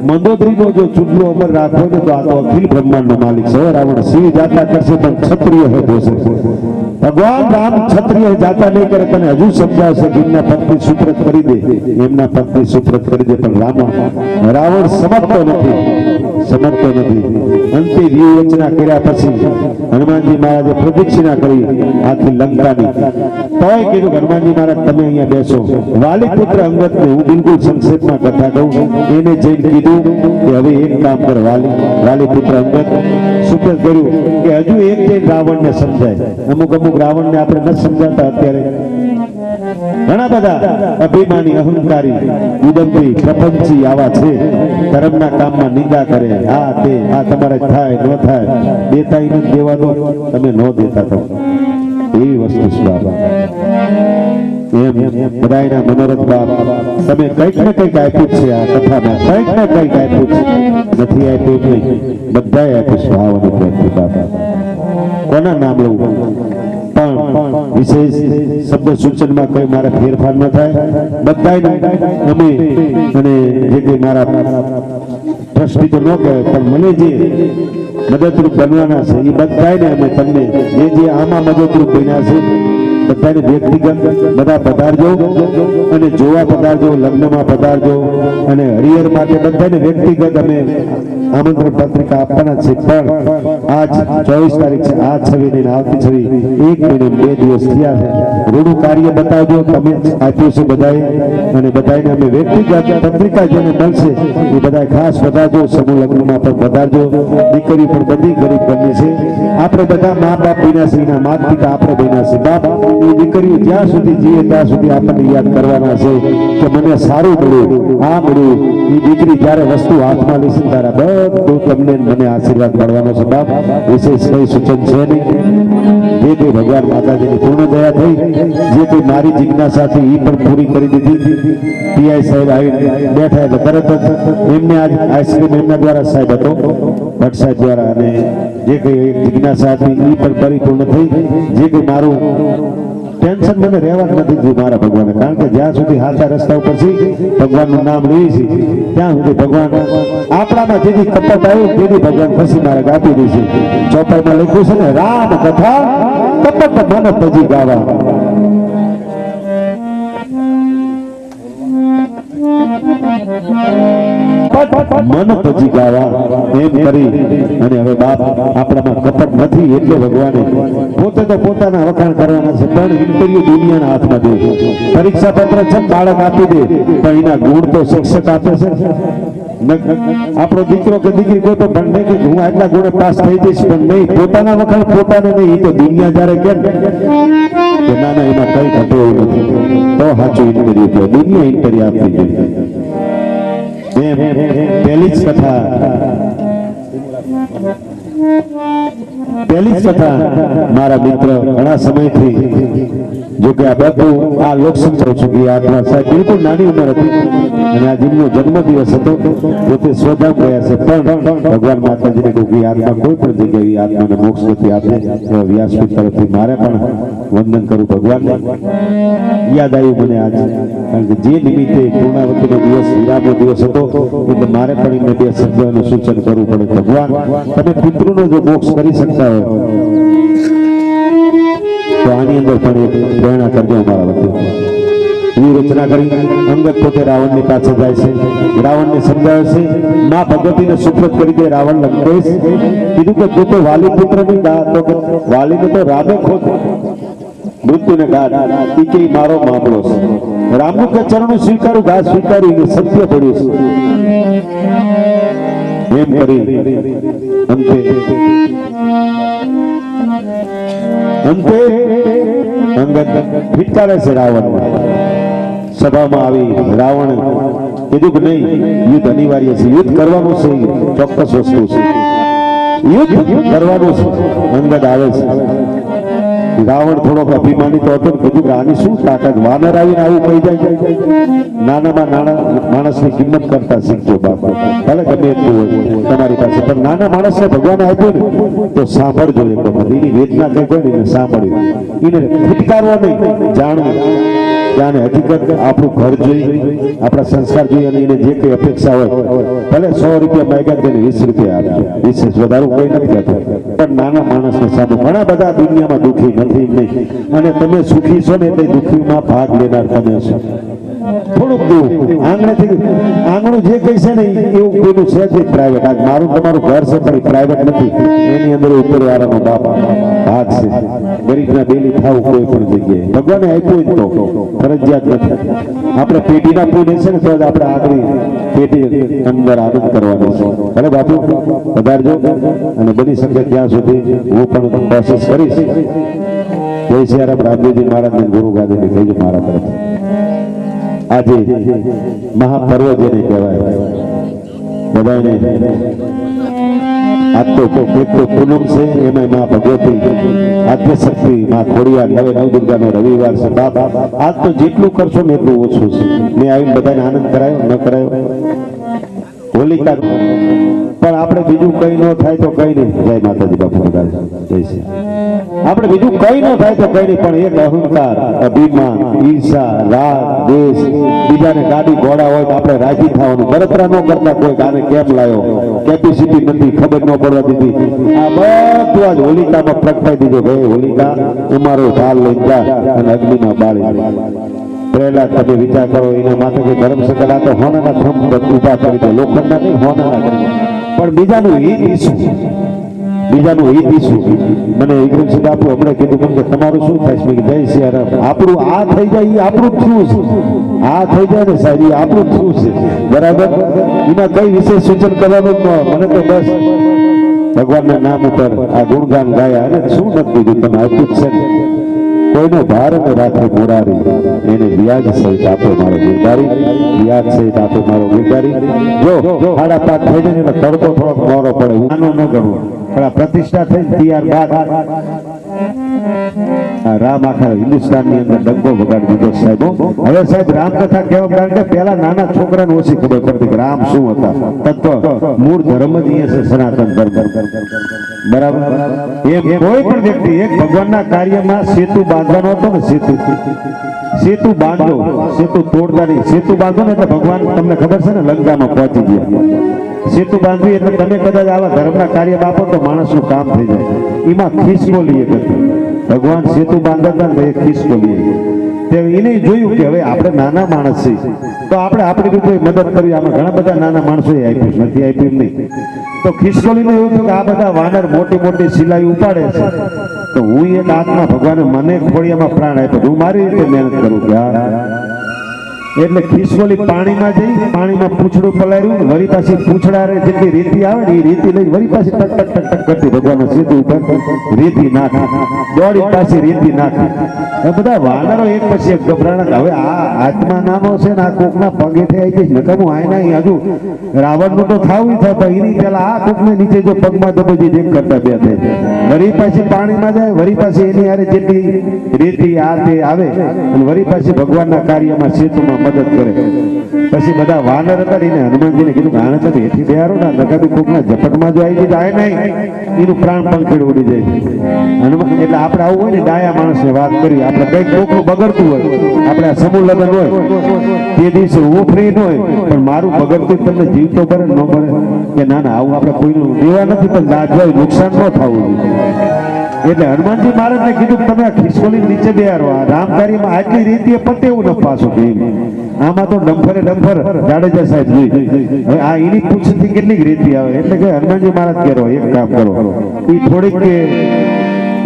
મંદોદરીનો જો ચૂંટલો અમર રાખો ને તો આ તો અખિલ બ્રહ્માંડનો માલિક છે. રાવણ સિંહ જાતા કરશે પણ ક્ષત્રિય હે બોલશે. ભગવાન રામ ક્ષત્રિય જાતા નહીં કરે, તને હજુ સમજાવશે કે એમના પત્ની સુપ્રત કરી દે, એમના પત્ની સુપ્રત કરી દે, પણ રાવણ સમજતો નથી. અંતે વ્યૂહરચના કર્યા પછી હનુમાનજી મહારાજે પ્રદક્ષિણા કરી આખી લંકાની. તોય કીધું હનુમાનજી મહારાજ તમે અહીંયા બેસો. વાલી પુત્ર અંગદને હું બિલકુલ સંક્ષેપમાં કથા કહું. એને જઈને કીધું કે હવે એક કામ કર વાલી પુત્ર અંગદ સુપ્રત કર્યું કે હજુ એક જઈને રાવણને સમજાય. અમુક રાવણને આપણે ન સમજાતા. અત્યારે ઘણા બધા અભિમાની, અહંકારી, ઉદંભી, પ્રપંચી આવા છે. ધર્મના કામમાં નિંદા કરે. આ તમારે થાય ન થાય, દેતા નથી દેવાનો, તમે ન દેતા તો એવી વસ્તુ છે બાબા. એમ બધાના મનોરથ બાપ તમે કંઈક ને કંઈક આપ્યું છે. આ કથામાં કંઈક ને કંઈક આપ્યું છે. નથી આપ્યું નહીં, બધાએ આપ્યું છે. ભાવનું આપ્યું બાબા. કોના નામ લેવું પણ વિશેષ શબ્દ સૂચનમાં કોઈ મારા ફેરફાર ન થાય. બધાને અમે અને જે કંઈ મારા ટ્રસ્ટી તો ન કહેવાય પણ મને જે મદદરૂપ બનવાના છે એ બધાને અમે તમને જે આમાં મદદરૂપ બન્યા છે બધાને વ્યક્તિગત બધા પધારજો અને જોવા પધારજો, લગ્નમાં પધારજો અને હરિહર માટે બધાને વ્યક્તિગત અમે આમંત્રણ પત્રિકા આપવાના છે. પણ આજ 24 તારીખ છે, આ 26 ને આવતી 26 એક મહિને 2 દિવસ થયા છે. રૂડું કાર્ય બતાવજો, તમે આપ્યું છે બધાએ અને બધાને અમે વ્યક્તિગત પત્રિકા જેને મળશે એ બધા ખાસ પધારજો. સમૂહ લગ્નમાં પણ પધારજો. દીકરી પણ બધી ગરીબ બની છે. આપણે બધા મા બાપ બન્યા છે, એના માતા પિતા આપણે બન્યા છે. બાપ એ દીકરીઓ જ્યાં સુધી જીવે ત્યાં સુધી આપણને યાદ કરવાના છે કે મને સારું મળ્યું, આ મળ્યું. એ દીકરી જ્યારે વસ્તુ હાથમાં લેશે ત્યારે બધું તમને મને આશીર્વાદ મળવાનો છે. બાપ વિશેષ કઈ સૂચન છે નહીં. જે કોઈ ભગવાન માતાજીની પૂર્ણ દયા થઈ, જે કોઈ મારી જિજ્ઞાસાથી એ પણ પૂરી કરી દીધી. પીઆઈ સાહેબ આવી બેઠા એટલે તરત જ એમને આજ આઈસ્ક્રીમ એમના દ્વારા સાહેબ હતો, ભટ્ટ સાહેબ દ્વારા, અને જે કંઈ જિજ્ઞાસા હતી એ પણ પરિપૂર્ણ થઈ. જે કંઈ મારું ટેન્શન મને રહેવા નથી દીધું મારા ભગવાને, કારણ કે જ્યાં સુધી હાથા રસ્તા ઉપર છે ભગવાનનું નામ લઈએ છીએ ત્યાં સુધી ભગવાન આપણામાં જેથી કપટ આવ્યું તેથી ભગવાન ખસી મારે આપી દે છે. ચોપાઈમાં લખ્યું છે ને, રામ કથા કપટ મન તજી ગાવા. મન તજી ગાવા એમ કરી અને હવે બાપ આપણામાં કપટ નથી એટલે ભગવાને પોતે તો પોતાના વખાણ કરવાના છે પણ ઇન્ટરવ્યુ દુનિયાના હાથમાં દે. પરીક્ષા પત્ર છે બાળક આપી દે પણ એના ગુણ તો શિક્ષક આપે છે. આપણો દીકરો કે દીકરી કોઈ તો ભણને કે હું આટલા ગુણે પાસ થઈ જઈશ પણ નહીં, પોતાના વખાણ પોતાને નહીં. એ તો દુનિયા જયારે કેમ કે ના એમાં કઈ ઘટે એવું નથી તો સાચું ઇન્ટરવ્યુ કહે. દુનિયા ઇન્ટરવ્યુ આપવી જોઈએ. પહેલી જ કથા મારા મિત્ર ઘણા સમયથી, જો કે આ બધું આ લોકસંખ્યા છું કે આત્મા સાહેબ બિલકુલ નાની ઉંમર હતી અને આ જેમનો જન્મદિવસ હતો પોતે સ્વધામ ગયા છે. પણ ભગવાન માતાજીને કહ્યું કે આત્મા કોઈ પણ જગ્યાએ આત્માને મોક્ષ નથી આપે. વ્યાસપીઠ તરફથી મારે પણ વંદન કરું ભગવાનને. યાદ આવ્યું મને આજ, કારણ કે જે નિમિત્તે પૂર્ણાવતીનો દિવસ, વિરામનો દિવસ હતો એટલે મારે પણ એમને 2 શબ્દોનું સૂચન કરવું પડે. ભગવાન તમે પિતૃનો જો મોક્ષ કરી શકતા હોય તો આની અંદર પણ એક પ્રેરણા કરજો અમારા વચ્ચે. એવી રચના કરી અંગદ પોતે રાવણની પાસે જાય છે, રાવણને સમજાવે છે. માં ભગવતીને સુપ્રત કરી દે રાવણ લંકેશ. કીધું કે તું તો વાલી પુત્ર ની તો વાલીને તો રામે ખોદ મૃત્યુને ગાઢ કે મારો મામલો છે. રામનું કે ચરણું સ્વીકારું, ઘા સ્વીકાર્યું, સત્ય પડ્યું છે એમ કરી અંતે અંગદ ફિટકારે છે રાવણ. સભામાં આવી રાવણ કીધું કે નહીં, યુદ્ધ અનિવાર્ય છે, યુદ્ધ કરવાનું છે, ચોક્કસ વસ્તુ છે, યુદ્ધ કરવાનું છે. અંગદ આવે છે. રાવણ થોડોક અભિમાની તો હતો, કીધું કે આની શું તાકાત, વાનર આવીને આવું કહી જાય. નાનામાં નાના માણસની કિંમત કરતા શીખજો બાપ. ભલે ગમે એટલું હોય તમારી પાસે, પણ નાના માણસને ભગવાને આપ્યું ને તો સાંભળજો. એક વખત એની વેદના કઈ કોઈ ને સાંભળ્યું, એને ફિટકારવા નહીં, જાણવું. ત્યાં હકીકત આપણું ઘર જોઈ આપણા સંસ્કાર જોઈ અને એને જે કઈ અપેક્ષા હોય ભલે 100 રૂપિયા માંગ્યા તેને 20 રૂપિયા આપજો, વિશેષ વધારે કોઈ નથી કહેતો. પણ નાના માણસને સામે ઘણા બધા દુનિયામાં દુઃખી નથી નહીં, અને તમે સુખી છો ને એટલે દુઃખીમાં ભાગ લેનાર તમે છો. થોડુંક દૂર આંગણેથી આંગણું જે કઈ છે ને એવું કોઈનું છે જ પ્રાઇવેટ. આજ મારું તમારું ઘર છે પણ પ્રાઇવેટ નથી, એની અંદર ઉપરવાળાનો બાપ હાથ છે. ગરીબના બેલી થવું કોઈ પણ જગ્યાએ ભગવાને આપ્યું તો ફરજિયાત નથી. આપણે પેઢીના પૂને છે ને તો જ આપણે આગળ પેઢી અંદર આનંદ કરવાનો છે. ભલે બાપુ વધારજો, અને બની શકે ત્યાં સુધી હું પણ કોશિશ કરીશ. જય સિયારામ. રામદેવજી મહારાજને ગુરુ ગાદીને કહીજો મારા તરફથી. આજે મહાપર્વ જેને કહેવાય બધાને આજ તો પૂનમ છે, એમાં માં ભગવતી આદ્ય શક્તિ માં ખોડિયાર નવદુર્ગાનો રવિવાર છે. બાપ આજ તો જેટલું કરશો ને એટલું ઓછું છે. મેં આવીને બધાને આનંદ કરાયો ન કરાયો હોલિકા, પણ આપણે બીજું કઈ ન થાય તો કઈ નહીં. જય માતાજી બાપુ બધા જય શ્રી. આપણે બીજું કઈ ન થાય તો કઈ નહીં, પણ એક અહંકાર, અભિમાન, ઈર્ષા, રાગ, દ્વેષ, બીજાને ગાડી ઘોડા હોય તો આપણે રાજી થવાનું. બળતરા ન કરતા કોઈ આને કેમ લાયો, કેપેસિટી નથી, ખબર ન પડવા દીધી. આ બધું આજ હોલિકામાં પ્રગટાઈ દીધો. ભાઈ હોલિકા અમારો ઢાલ લઈને જા અને અગ્નિમાં બાળી. પહેલા તમે વિચાર કરો એના માટે કે ધર્મ સકડા તો હોનાના ધર્મ ઉભા કરી દે, લોખંડના નહીં હોનાના કરી. પણ બીજાનું હિત ઈશું, બીજાનું હિત ઈશું. મને વિક્રમ સિંહ બાપુ હમણાં કીધું કેમ કે તમારું શું થાય છે? જય સિયારામ. આપણું આ થઈ જાય એ આપણું થયું છે, આ થઈ જાય ને સાહેબ એ આપણું થયું છે, બરાબર. એમાં કઈ વિશેષ સૂચન કરવાનું મને તો બસ ભગવાનના નામ ઉપર આ ગુણગાન ગાયા અને શું નથી દીધું તમે આપ્યું જ છે. કોઈનો ભાર ન રાખે મોરારી, એને વ્યાજ સહિત આપો મારો ગિરધારી, વ્યાજ સહિત આપો મારો ગિરધારી. જો 5:30 થઈ જાય ને તડકો થોડોક મોરો પડે આનો ન ગણવો, પણ આ પ્રતિષ્ઠા થઈ ત્યાર બાદ રામ આખા હિન્દુસ્તાનની અંદર ડંકો વગાડી દીધો સાહેબ. હવે સાહેબ રામકથા કહેવા કારણ કે પેલા નાના છોકરાને ઓછી ખબર પડતી કે રામ શું હતા. તત્વ મૂળ ધર્મ જ છે સનાતન ધર્મ, બરાબર. એમ કોઈ પણ વ્યક્તિ એક ભગવાનના કાર્યમાં સેતુ બાંધવાનો હતો ને, સેતુ બાંધો, સેતુ તોડતા નહીં. સેતુ બાંધો ને એટલે ભગવાન તમને ખબર છે ને લંકામાં પહોંચી ગયા. સેતુ બાંધવી એટલે તમે કદાચ આવા ધર્મના કાર્યમાં આપો તો માણસનું કામ થઈ જાય. એમાં ખિસકોલી એક હતી, ભગવાન સેતુ બાંધતા ને એ ખિસકોલી એને જોયું કે હવે આપણે નાના માણસ છીએ તો આપણે આપણી રીતે મદદ કરવી. આમાં ઘણા બધા નાના માણસોએ આપ્યું, નથી આપ્યું નહીં. તો ખિસકોલીને એવું થયું કે આ બધા વાનર મોટી મોટી સિલાઈ ઉપાડે છે, તો હું એક આત્મા ભગવાને મને ખોડિયામાં પ્રાણ આપ્યો, હું મારી રીતે મહેનત કરું કે એટલે ખિસકોલી પાણીમાં જઈ પાણીમાં પૂંછડું પલાર્યું, વળી પાછી પૂંછડા જેટલી રેતી આવે ને એ રેતી લઈ વળી પાછી ટક ટક ટક ટક કરતી ભગવાનના સીધું ઉપર રેતી નાખી, દોડી પાછી રેતી નાખી. એ બધા વાનરો એક પછી એક ગભરાણા. હવે આ આત્મા નાનો છે ને આ કોકના પગેથી આવી જઈશ નકમું આયના હજુ રાવણનું તો થાવું થાય, પણ એની પેલા આ કોકને નીચે જો પગમાં દબોજી જેમ કરતા બે થઈ વળી પાછી પાણીમાં જાય, વળી પાછી એની હારે જેટલી રેતી આ તે આવે અને વળી પાછી ભગવાનના કાર્યમાં સેતુમાં મદદ કરે. પછી બધા વાનર હતા એને હનુમાનજીને કીધું આને તો એથી બેહારો ના નકાબી કોકના ઝપટમાં જો આવી જાય નહીં એનું પ્રાણ પંખેડ ઉડી જાય. હનુમાન એટલે આપણે આવું હોય ને ડાયા માણસને વાત કરી, આપણે કઈક કોકનું બગડતું હોય, આપણે આ સમૂહ લગ્ન હોય તે દિવસે હું ફ્રી ન હોય પણ મારું બગડતું તમને જીવ તો ભરે ન ભરે કે ના ના આવું આપણે કોઈનું દેવા નથી પણ દાજવાય નુકસાન ન થવું જોઈએ. એટલે હનુમાનજી મહારાજને કીધું તમે આ ખિસકોલી નીચે બેહારો, આ રામકારીમાં આટલી રીતે પતે એવું ન પાછું કે આમાં તો ડમ્ફર જાડેજા સાહેબ જોઈ. હવે આ એની પૂછથી કેટલીક રીતિ આવે એટલે કે હનુમાનજી મહારાજ કરો એક કામ કરો એ થોડીક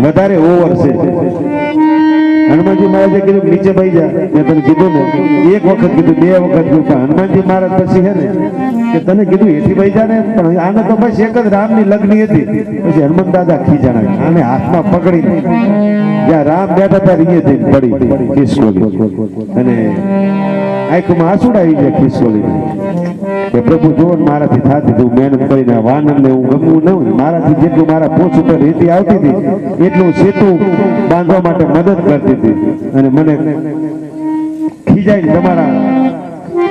વધારે ઓવર છે. હનુમાનજી મહારાજે કીધું નીચે બેસી જા, મેં તને કીધું ને એક વખત કીધું, બે વખત કીધું. હનુમાનજી મહારાજ પછી છે ને કે તને કીધું એથી બેસી જા ને, પણ આને તો બસ એક જ રામની લગ્ન હતી. પછી હનુમાન દાદા ખીજાણા આને હાથમાં પકડી જ્યાં રામ બેઠા હતા રીએ જઈને પડી ખિસકોલી અને આંખમાં આંસુડા આવી જાય ખિસકોલી કે પ્રભુ જો મારાથી થાતી તું મહેનત કરીને વાનરને હું ગમવું ન હોય, મારાથી જેટલું મારા પોચ ઉપર રેતી આવતી હતી એટલું સેતુ બાંધવા માટે મદદ કરતી હતી અને મને ખીજાઈને તમારા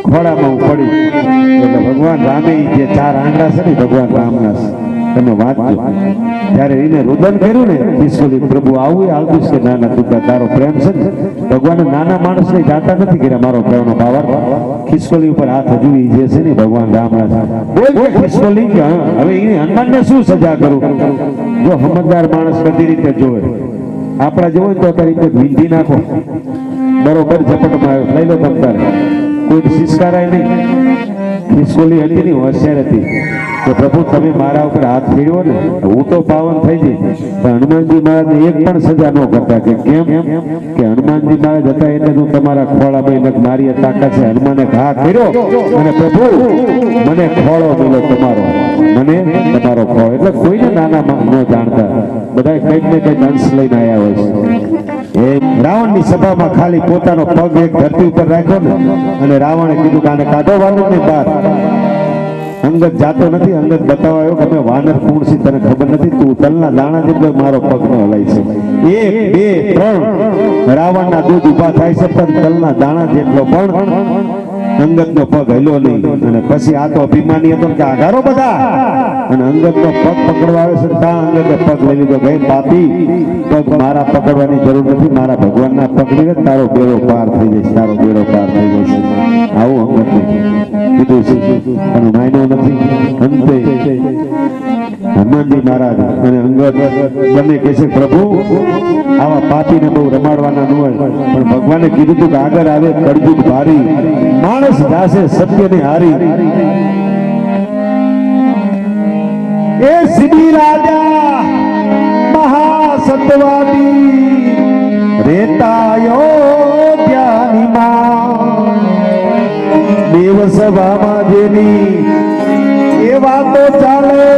ખોળામાં હું પડી. એટલે ભગવાન રામે જે 4 આંગળા છે ને ભગવાન રામના તમે વાંચજો. ત્યારે એને રુદન કર્યું ને ખિસકોલી, પ્રભુ આવું આવતું કે ના ના તું તારો પ્રેમ છે ને. ભગવાન નાના માણસને જાતા નથી કર્યા મારો પ્રેમનો પાવર. ખિસકોલી ઉપર હાથ હજુ જે છે ને ભગવાન રામના બોલ કે ખિસકોલી કે હવે એને હનુમાનને શું સજા કરું? જો સમજદાર માણસ બધી રીતે જોવે, આપણા જેવો તો અત્યારે રીતે વીંધી નાખો બરોબર ઝપટમાં લઈ લો તમ તારે, કોઈ શિષ્કારાય નહીં. ખિસકોલી હતી ને હોશિયાર હતી કે પ્રભુ તમે મારા ઉપર હાથ ફેરવો ને હું તો પાવન થઈ જઈશ. પણ હનુમાનજી મહારાજને એક પણ સજા ન કરતા કે કેમ કે હનુમાનજી મહારાજ હતા એટલે હું તમારા ખોળામાં મારી તાકાત છે. હનુમાને ઘા કર્યો અને પ્રભુ મને ખોળો મળ્યો તમારો, મને તમારો ખોળો. એટલે કોઈને નાના ન જાણતા, બધા કંઈક ને કંઈક અંશ લઈને આવ્યા હોય છે. એ રાવણની સભામાં ખાલી પોતાનો પગ એક ધરતી ઉપર રાખ્યો ને અને રાવણે કીધું કે આને કાઢવાનું ને બહાર. અંગત જાતો નથી, અંગત બતાવાયો કે અમે વાનર કુણ છે તને ખબર નથી, તું તલના દાણા જેટલો મારો પગ ન હલાય છે. 1 2 3 રાવણના દૂધ ઉભા થાય છે પણ તલના દાણા જેટલો પણ અંગતનો પગ હલ્યો નહીં. અને પછી આ તો અભિમાની હતો કે આઘારો બધા અને અંગતનો પગ પકડવા આવે છે ત્યાં અંગતે પગ લઈ લીધો. ગઈ પાપી, પગ મારા પકડવાની જરૂર નથી, મારા ભગવાનના પકડી ને તારો બેડો પાર થઈ જશે, તારો બેડો પાર થઈ જશે. આવું અંગત કીધું છે અને માન્યો નથી. અંતે હનુમાનજી મહારાજ અને અંગત બંને કહે છે પ્રભુ આવા પાપીને બહુ રમાડવાના ન હોય, પણ ભગવાને કીધું હતું કે આગળ આવે કળજુગ ભારી, માણસ દાસે સત્યને હારી. એ સિદ્ધિ રાજા મહાસત્વાદી રેતાયો જ્ઞાનીમાં દેવ સભામાં જેની એ વાતો ચાલે,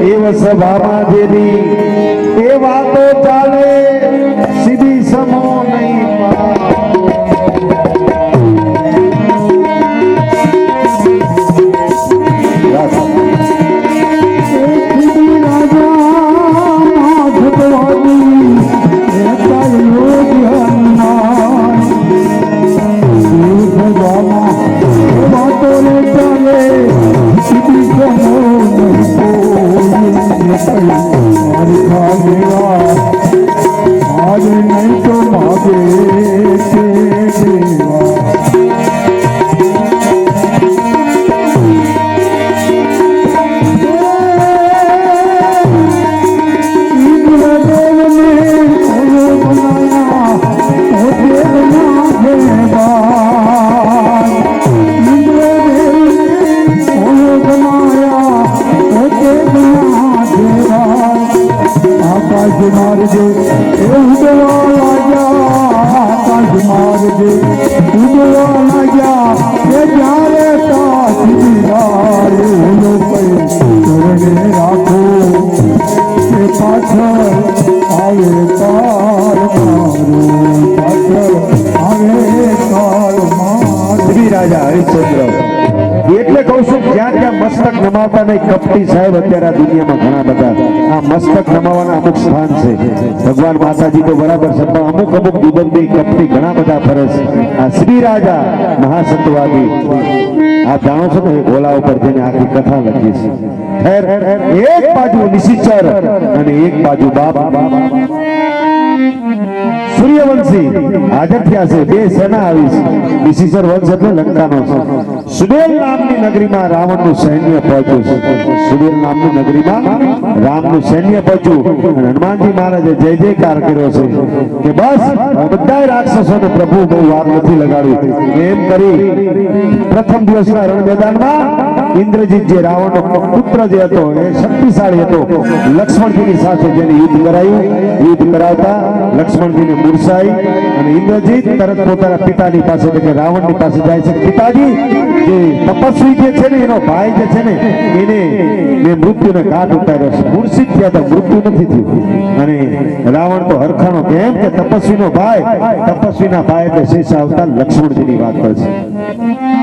દેવ સભામાં જેની એ વાતો ચાલે, સીધી સમો નહીં કપટી સાહેબ અત્યારે આ દુનિયામાં ઘણા બધા આ મસ્તક નમાવાના અમુક સ્થાન છે. ભગવાન માતાજી તો બરાબર છે પણ અમુક દુબંધી કપટી ઘણા બધા ફરે છે. આ શ્રી રાજા મહાસત્વાદી આપ જાણો છો ને ઓલા ઉપર જેને આખી કથા લખી છે. એક બાજુ નિશિચર અને એક બાજુ બાપ સૂર્યવંશી હાજર થયા છે. બે સેના આવી છે. નિશિચર વંશ એટલે લંકાનો છે. સુડેલ નામની નગરીમાં રાવણનું સૈન્ય પહોંચ્યું છે. સુડેલ નામની નગરીમાં રામનું સૈન્ય પહોંચ્યું અને હનુમાનજી મહારાજે જય જયકાર કર્યો છે કે બસ બધા રાક્ષસોને પ્રભુ બહુ વાર નથી લગાડ્યું. એમ કરી પ્રથમ દિવસના રણ મેદાનમાં ઇન્દ્રજીત જે રાવણનો પુત્ર જે હતો એ શક્તિશાળી હતો, લક્ષ્મણજીની સાથે જેને યુદ્ધ કરાયું, યુદ્ધ કરાવતા લક્ષ્મણજીને મૂર્છાઈ અને ઇન્દ્રજીત તરત પોતાના પિતાની પાસે એટલે કે રાવણની પાસે જાય છે. પિતાજી, જે તપસ્વી જે છે ને એનો ભાઈ જે છે ને એને મેં મૃત્યુને ઘાટ ઉતાર્યો છે. મૂર્છિત થયા તો મૃત્યુ નથી થયું. અને રાવણ તો હરખાનો કેમ કે તપસ્વીનો ભાઈ, તપસ્વીના ભાઈ એટલે શેષ અવતાર લક્ષ્મણજીની વાત કરે છે.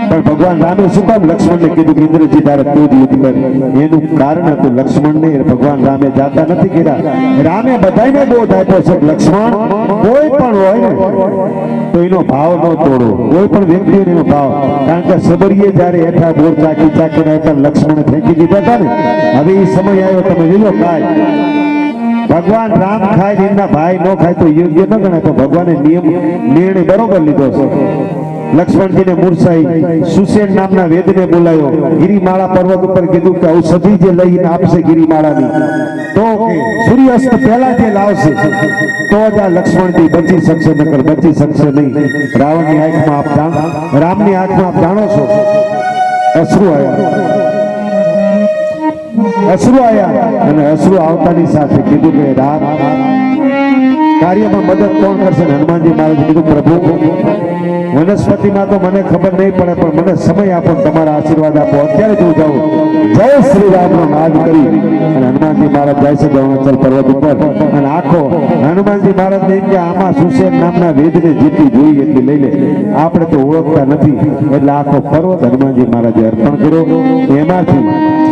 પણ ભગવાન રામે શું કામ લક્ષ્મણને કીધું કે ઇન્દ્રજી તારે તું જ યુદ્ધ કર? એનું કારણ હતું લક્ષ્મણને ભગવાન રામે જાતા નથી કર્યા. રામે બધાને બોધ આપ્યો છે લક્ષ્મણ કોઈ પણ હોય ને તો એનો ભાવ ન તોડો, કોઈ પણ વ્યક્તિનો એનો ભાવ, કારણ કે સંબંધ સમરીએ જ્યારે હેઠા બોર ચાકીને હેઠા લક્ષ્મણે ફેંકી દીધા હતા ને, હવે એ સમય આવ્યો, તમે લીધો કાય ભગવાન રામ ખાય એમના ભાઈ ન ખાય તો યોગ્ય ન ગણાય, તો ભગવાને નિર્ણય બરોબર લીધો છે. લક્ષ્મણજીને મૂર્છાઈ સુસેન નામના વેદને બોલાયો, ગિરિમાળા પર્વત ઉપર કીધું કે ઔષધિ જે લઈને આપશે ગિરિમાળાની, તો કે સૂર્યાસ્ત પહેલા જે લાવશે તો જ આ લક્ષ્મણજી બચી શકશે, નકર બચી શકશે નહીં. રાવણની આંખમાં આપ રામની આંખમાં આપ જાણો છો અશ્રુ આવ્યા અને અશ્રુ આવતાની સાથે કીધું કે રામ કાર્યમાં મદદ કોણ કરશે? હનુમાનજી મહારાજ કીધું પ્રભુ વનસ્પતિમાં તો મને ખબર નહીં પડે, પણ મને સમય આપો, તમારા આશીર્વાદ આપો, અત્યારે જ હું જાઉં. જય શ્રી રામનો નાદ કરી અને હનુમાનજી મહારાજ જાય છે ગૌણાચલ પર્વત ઉપર. અને આખો હનુમાનજી મહારાજ ને કે આમાં સુસેન નામના વેદને જેટલી જોઈએ એટલી લઈ લે, આપણે તો ઓળખતા નથી, એટલે આખો પર્વત હનુમાનજી મહારાજે અર્પણ કર્યો. એમાંથી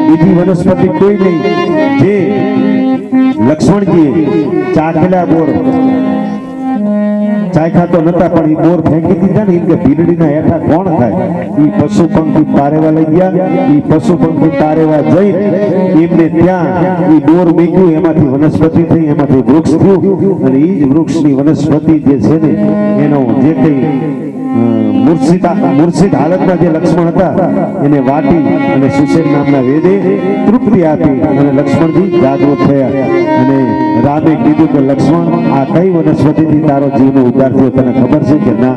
બીજી વનસ્પતિ કોઈ નહીં, જે લક્ષ્મણજીએ ચાખેલા બોર ચાખ્યા તો નતા, પણ એ બોર ફેંકી દીધા ને, કે ભીલડીના હેઠા કોણ થાય? એ પશુ પંખી તારેવા લઈ ગયા, એ પશુ પંખી તારેવા જઈ એમને ત્યાં એ બોર મૂક્યું, એમાંથી વનસ્પતિ થઈ, એમાંથી વૃક્ષ થયું, અને એ જ વૃક્ષની વનસ્પતિ જે છે ને એનો જે કઈ મૂર્છિત હાલતમાં જે લક્ષ્મણ હતા એને વાટી અને સુસેન નામના વેદે તૃપ્તિ આપી અને લક્ષ્મણજી જાગૃત થયા. અને રામે કીધું કે લક્ષ્મણ, આ કઈ વનસ્પતિથી તારો જીવનો ઉદ્ધાર થયો તને ખબર છે કે ના?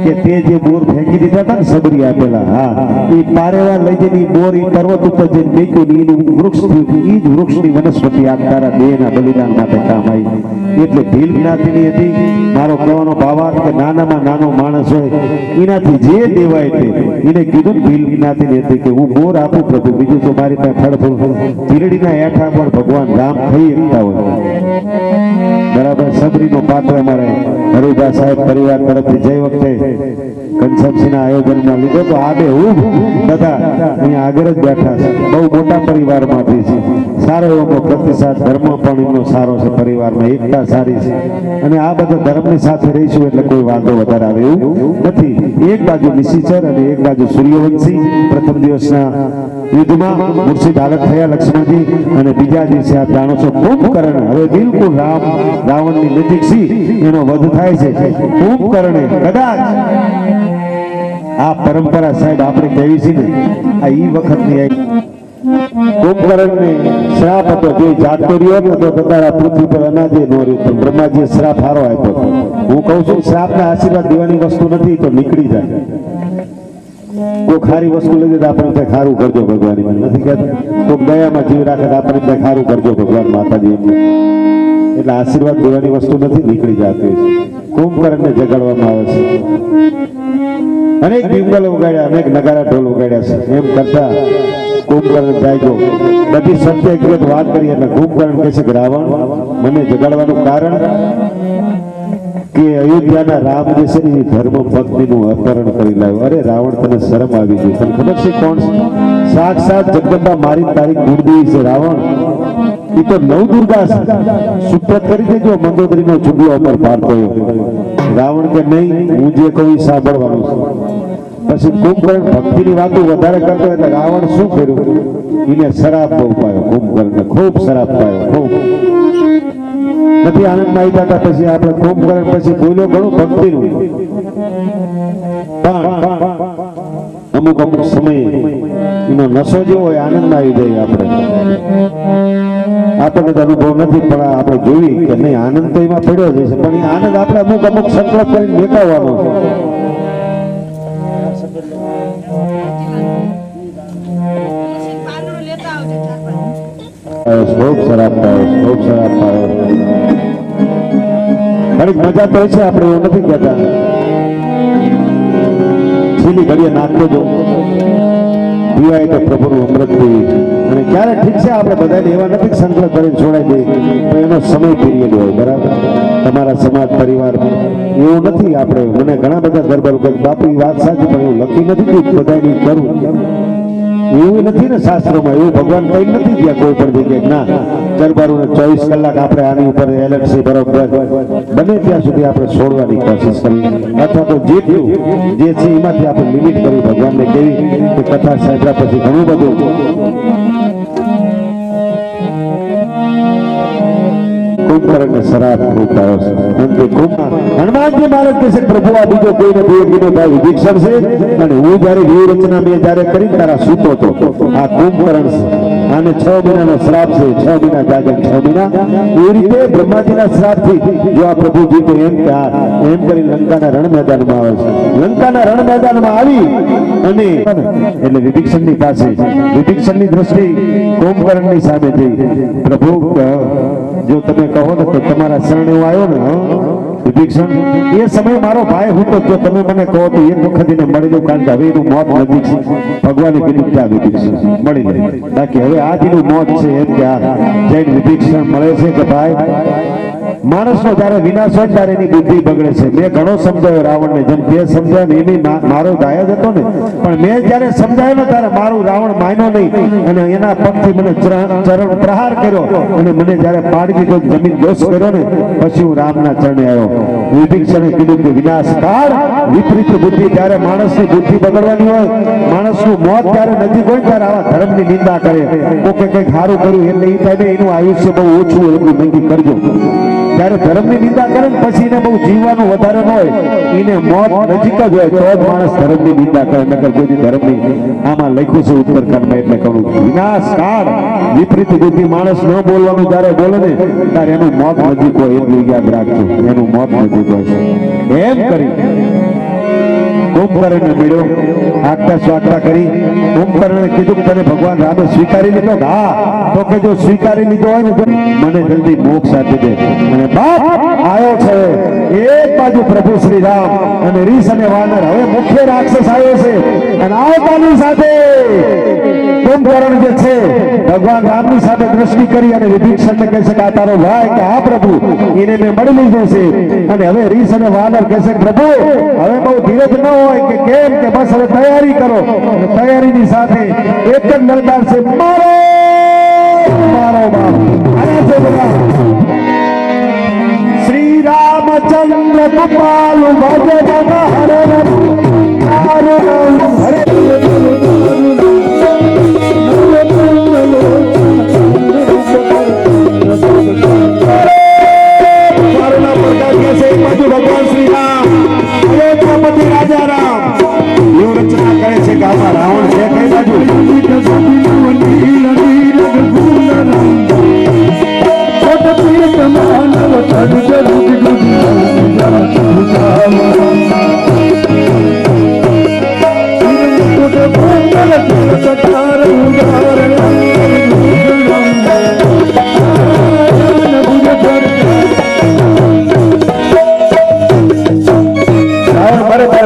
કે તે જે બોર ફેંકી દીધા હતા ને સબરી આપેલા, હા, એ પારેવા લઈ જઈને બોર એ પર્વત ઉપર જે મેક્યું ને એનું વૃક્ષ થયું, એ જ વૃક્ષની વનસ્પતિ આ તારા દેહના બલિદાન માટે કામ આવી. એટલે ભીલ જ્ઞાતિની હતી. મારો કહેવાનો ભાવાર્થ કે નાનામાં નાનો માણસ હોય એનાથી જે દેવાય તે એને કીધું. ભીલ જ્ઞાતિની હતી કે હું બોર આપું પ્રભુ, બીજું તો મારી પાસે ફળફૂલ. ભીલડીના હેઠા પણ ભગવાન રામ ખાઈ શકતા હોય, બરાબર. સબરીનો પાત્ર અમારે હરિભા સાહેબ પરિવાર તરફથી જઈ વખતે કન્સલ્ટન્સીના આયોજનમાં લીધો તો આબે હું બધા અહીંયા આગળ જ બેઠા છે. બહુ મોટા પરિવારમાંથી છે, સારો એવો પ્રતિસાદ, ધર્મ પણ એમનો સારો છે, પરિવારમાં એકતા સારી છે, અને આ બધા ધર્મની સાથે રહીશું એટલે કોઈ વાંધો વધારે આવે એવું નથી. એક બાજુ નિશિચર અને એક બાજુ સૂર્યવંશી. પ્રથમ દિવસના યુદ્ધમાં મૂર્છિત હાલત થયા લક્ષ્મણજી, અને બીજા દિવસે આપ જાણો છો કુંભકર્ણ, હવે બિલકુલ રાવણની નજીક સી એનો વધ થાય છે. કુંભકર્ણે કદાચ આ પરંપરા સાહેબ આપણે કહેવી છે ને, આ ઈ વખતની કુંભકર્ણને શ્રાપ હતો, જે જાગતો રહ્યો ને તો તારા પૃથ્વી પર અનાજે ન રહ્યું, પણ બ્રહ્માજીએ શ્રાપ હારો આપ્યો. હું કહું છું શ્રાપના આશીર્વાદ દેવાની વસ્તુ નથી, તો નીકળી જાય. કોઈ ખારી વસ્તુ લઈ જાય આપણે ત્યાં ખારું કરજો ભગવાન, નથી કહેતા? તો દયામાં જીવ રાખે આપણે ત્યાં ખારું કરજો ભગવાન માતાજી એમને. એટલે આશીર્વાદ દેવાની વસ્તુ નથી, નીકળી જતી. કુંભકર્ણને જગાડવામાં આવે છે. અનેક બિંગલ ઉગાડ્યા, અનેક નગારા ઢોલ ઉગાડ્યા છે. એમ કરતા કુંભકર્ણ જાગ્યો, બધી સત્ય હકીકત વાત કરી. એટલે કુંભકર્ણ કહે છે કે રાવણ, મને જગાડવાનું કારણ કે અયોધ્યાના રામ જે છે ને એ ધર્મ ભક્તિનું અપહરણ કરી લાવ્યો. અરે રાવણ, તને શરમ આવી ગઈ? તને ખબર છે કોણ? સાક્ષાત જગદંબા મારી તારી કુળદેવી છે રાવણ. એ તો નવદુર્ગા છે. સુપ્રત કરી દેજો મંદોદરીનો ચુગલો ઉપર પાડતો. રાવણ કે નહીં, હું જે કહું એ સાંભળવાનું છે. પછી કુંભકર્ણ ભક્તિની વાતો વધારે કરતો, એટલે રાવણ શું કર્યું? એને શરાબ બહુ પાયો. કુંભકર્ણને ખૂબ શરાબ પાયો, ખૂબ નથી આનંદમાં આવી જતા. પછી આપણે કુંભકર્ણ પછી બોલ્યો ઘણું ભક્તિનું, પણ અમુક સમયે એનો નશો જેવો હોય, આનંદમાં આવી જાય. આપણને તો અનુભવ નથી, પણ આપણે જોઈ કે નહીં, આનંદ તો એમાં પડ્યો જ છે, પણ એ આનંદ આપણે અમુક સંકલ્પ કરીને મેકાવવાનો છે. ખૂબ શરાબ પાયો, ખૂબ શરાબ પાયો. ઘણી મજા તો છે, આપણે એવું નથી કહેતા. છેલ્લી ઘડીએ નાખતો જો પીવાય તો પ્રભુનું અમૃત પીવી. અને ક્યારે ઠીક છે, આપણે બધાને એવા નથી સંકલ્પ કરીને છોડાઈ દઈએ, તો એનો સમય પીરિયડ હોય, બરાબર. તમારા સમાજ પરિવાર એવું નથી. આપણે મને ઘણા બધા ગરબર કે બાપુ એ વાત સાચી, પણ એવું લખી નથી કે બધાની કરું, એવું નથી ને શાસ્ત્રોમાં. એવું ભગવાન કઈ નથી ગયા કોઈ પણ જગ્યાએ. ના, દરબારોને 24 કલાક આપણે આની ઉપર એલર્ટ છે બરોબર બને ત્યાં સુધી આપણે છોડવાની કોશિશ કરવી અથવા તો જેટલું જે છે એમાંથી આપણે લિમિટ કરી ભગવાનને કેવી કે કથા સાંભળ્યા પછી ઘણું બધું કુંભકર્ણને શરાબ ખૂબ આવ્યો છે અને હનુમાનજી મહારાજ કહે છે પ્રભુ આ બીજો કોઈ નથી કીધું ભાઈ વિભીષણ છે અને હું જયારે વ્યૂહરચના મેં જયારે કરી તારા સૂતો હતો આ કુંભકર્ણ છે આને 6 મહિનાનો શ્રાપ છે 6 મહિના જાગે 6 મહિના એ રીતે બ્રહ્માજીના શ્રાપથી જો આ પ્રભુ જીતો એમ કે એમ કરી લંકાના રણ મેદાનમાં આવે છે લંકાના રણ મેદાનમાં આવી અને એટલે વિભીષણની પાસે વિભીષણની દ્રષ્ટિ કુંભકર્ણની સામે જઈ પ્રભુ જો તમે કહો ને તો તમારા શરણે હું આવ્યો ને વિભીષણ એ સમય મારો ભાઈ હું તો જો તમે મને કહો તો એક વખત એને મળી લઉં કારણ કે હવે એનું મોત નજીક છે ભગવાને કીધું ત્યાં વિભીષણ મળી લે બાકી હવે આ જેનું મોત છે એમ કે આ જૈન વિભીષણ મળે છે કે ભાઈ માણસનો જયારે વિનાશ હોય ત્યારે એની બુદ્ધિ બગડે છે મેં ઘણો સમજાવ્યો રાવણને જેમ તે સમજાય ને એની મારો દાય જ હતો ને પણ મેં જયારે સમજાયો ને ત્યારે મારું રાવણ માન્યો નહીં અને એના પગથી મને ચરણ પ્રહાર કર્યો અને મને જયારે પાડી દીધો જમીન દોષ કર્યો ને પછી હું રામના ચરણે આવ્યો વિભીષણે કીધું કે વિનાશ કાળ વિપરીત બુદ્ધિ જ્યારે માણસની બુદ્ધિ બગડવાની હોય માણસનું મોત જ્યારે નજીક હોય ત્યારે આવા ધર્મની નિંદા કરે કોકે કંઈક સારું કર્યું એટલે એ ટાઈમે એનું આયુષ્ય બહુ ઓછું હોય એટલું નક્કી કરજો ત્યારે ધર્મની નિંદા કરે ને પછી એને બહુ જીવવાનું વધારે ન હોય એને મોત નજીક જ હોય તો જ માણસ ધર્મની નિંદા કરે નકર કોઈ ધર્મની આમાં લખ્યું છે ઉત્તરકાંડમાં એટલે કહું વિનાશ કાળ વિપરીત બુદ્ધિ માણસ ન બોલવાનું જ્યારે બોલે ને ત્યારે એનું મોત નજીક હોય એટલું યાદ રાખજો એનું મોત નજીક હોય છે એમ કરી કુંભકર્ણને મળ્યો આગતા સ્વાગતા કરી કુંભકર્ણને કીધું કે તને ભગવાન રામે સ્વીકારી લીધો હા તો કે જો સ્વીકારી લીધો હોય ને તો મને જલ્દી મોક્ષ આપી દે અને બાપ આવ્યો છે એક બાજુ પ્રભુ શ્રી રામ અને રીસ અને વાનર હવે મુખ્ય રાક્ષસ આવ્યો છે અને આવતાની સાથે કુંભકર્ણ જે છે ભગવાન રામની સાથે દ્રષ્ટિ કરી અને વિભીષણને કહે છે કે આ તારો ભાઈ કે હા પ્રભુ એને મેં મળી લીધો છે અને હવે રીસ અને વાનર કહે છે પ્રભુ હવે બહુ ધીરજ ન હોય કે કેમ કે બસ હવે તૈયારી કરો અને તૈયારીની સાથે એક જ લલકાર છે મારો મારો બાપ આના છે બધા શ્રી રામચંદ્ર કૃપાલુ ભજન હરે હરે ભગવાન શ્રી રામ અયોધ્યાપતિ રાજા રામ એવું રચના કરે છે કે આમાં રાવણ છે કઈ બાજુ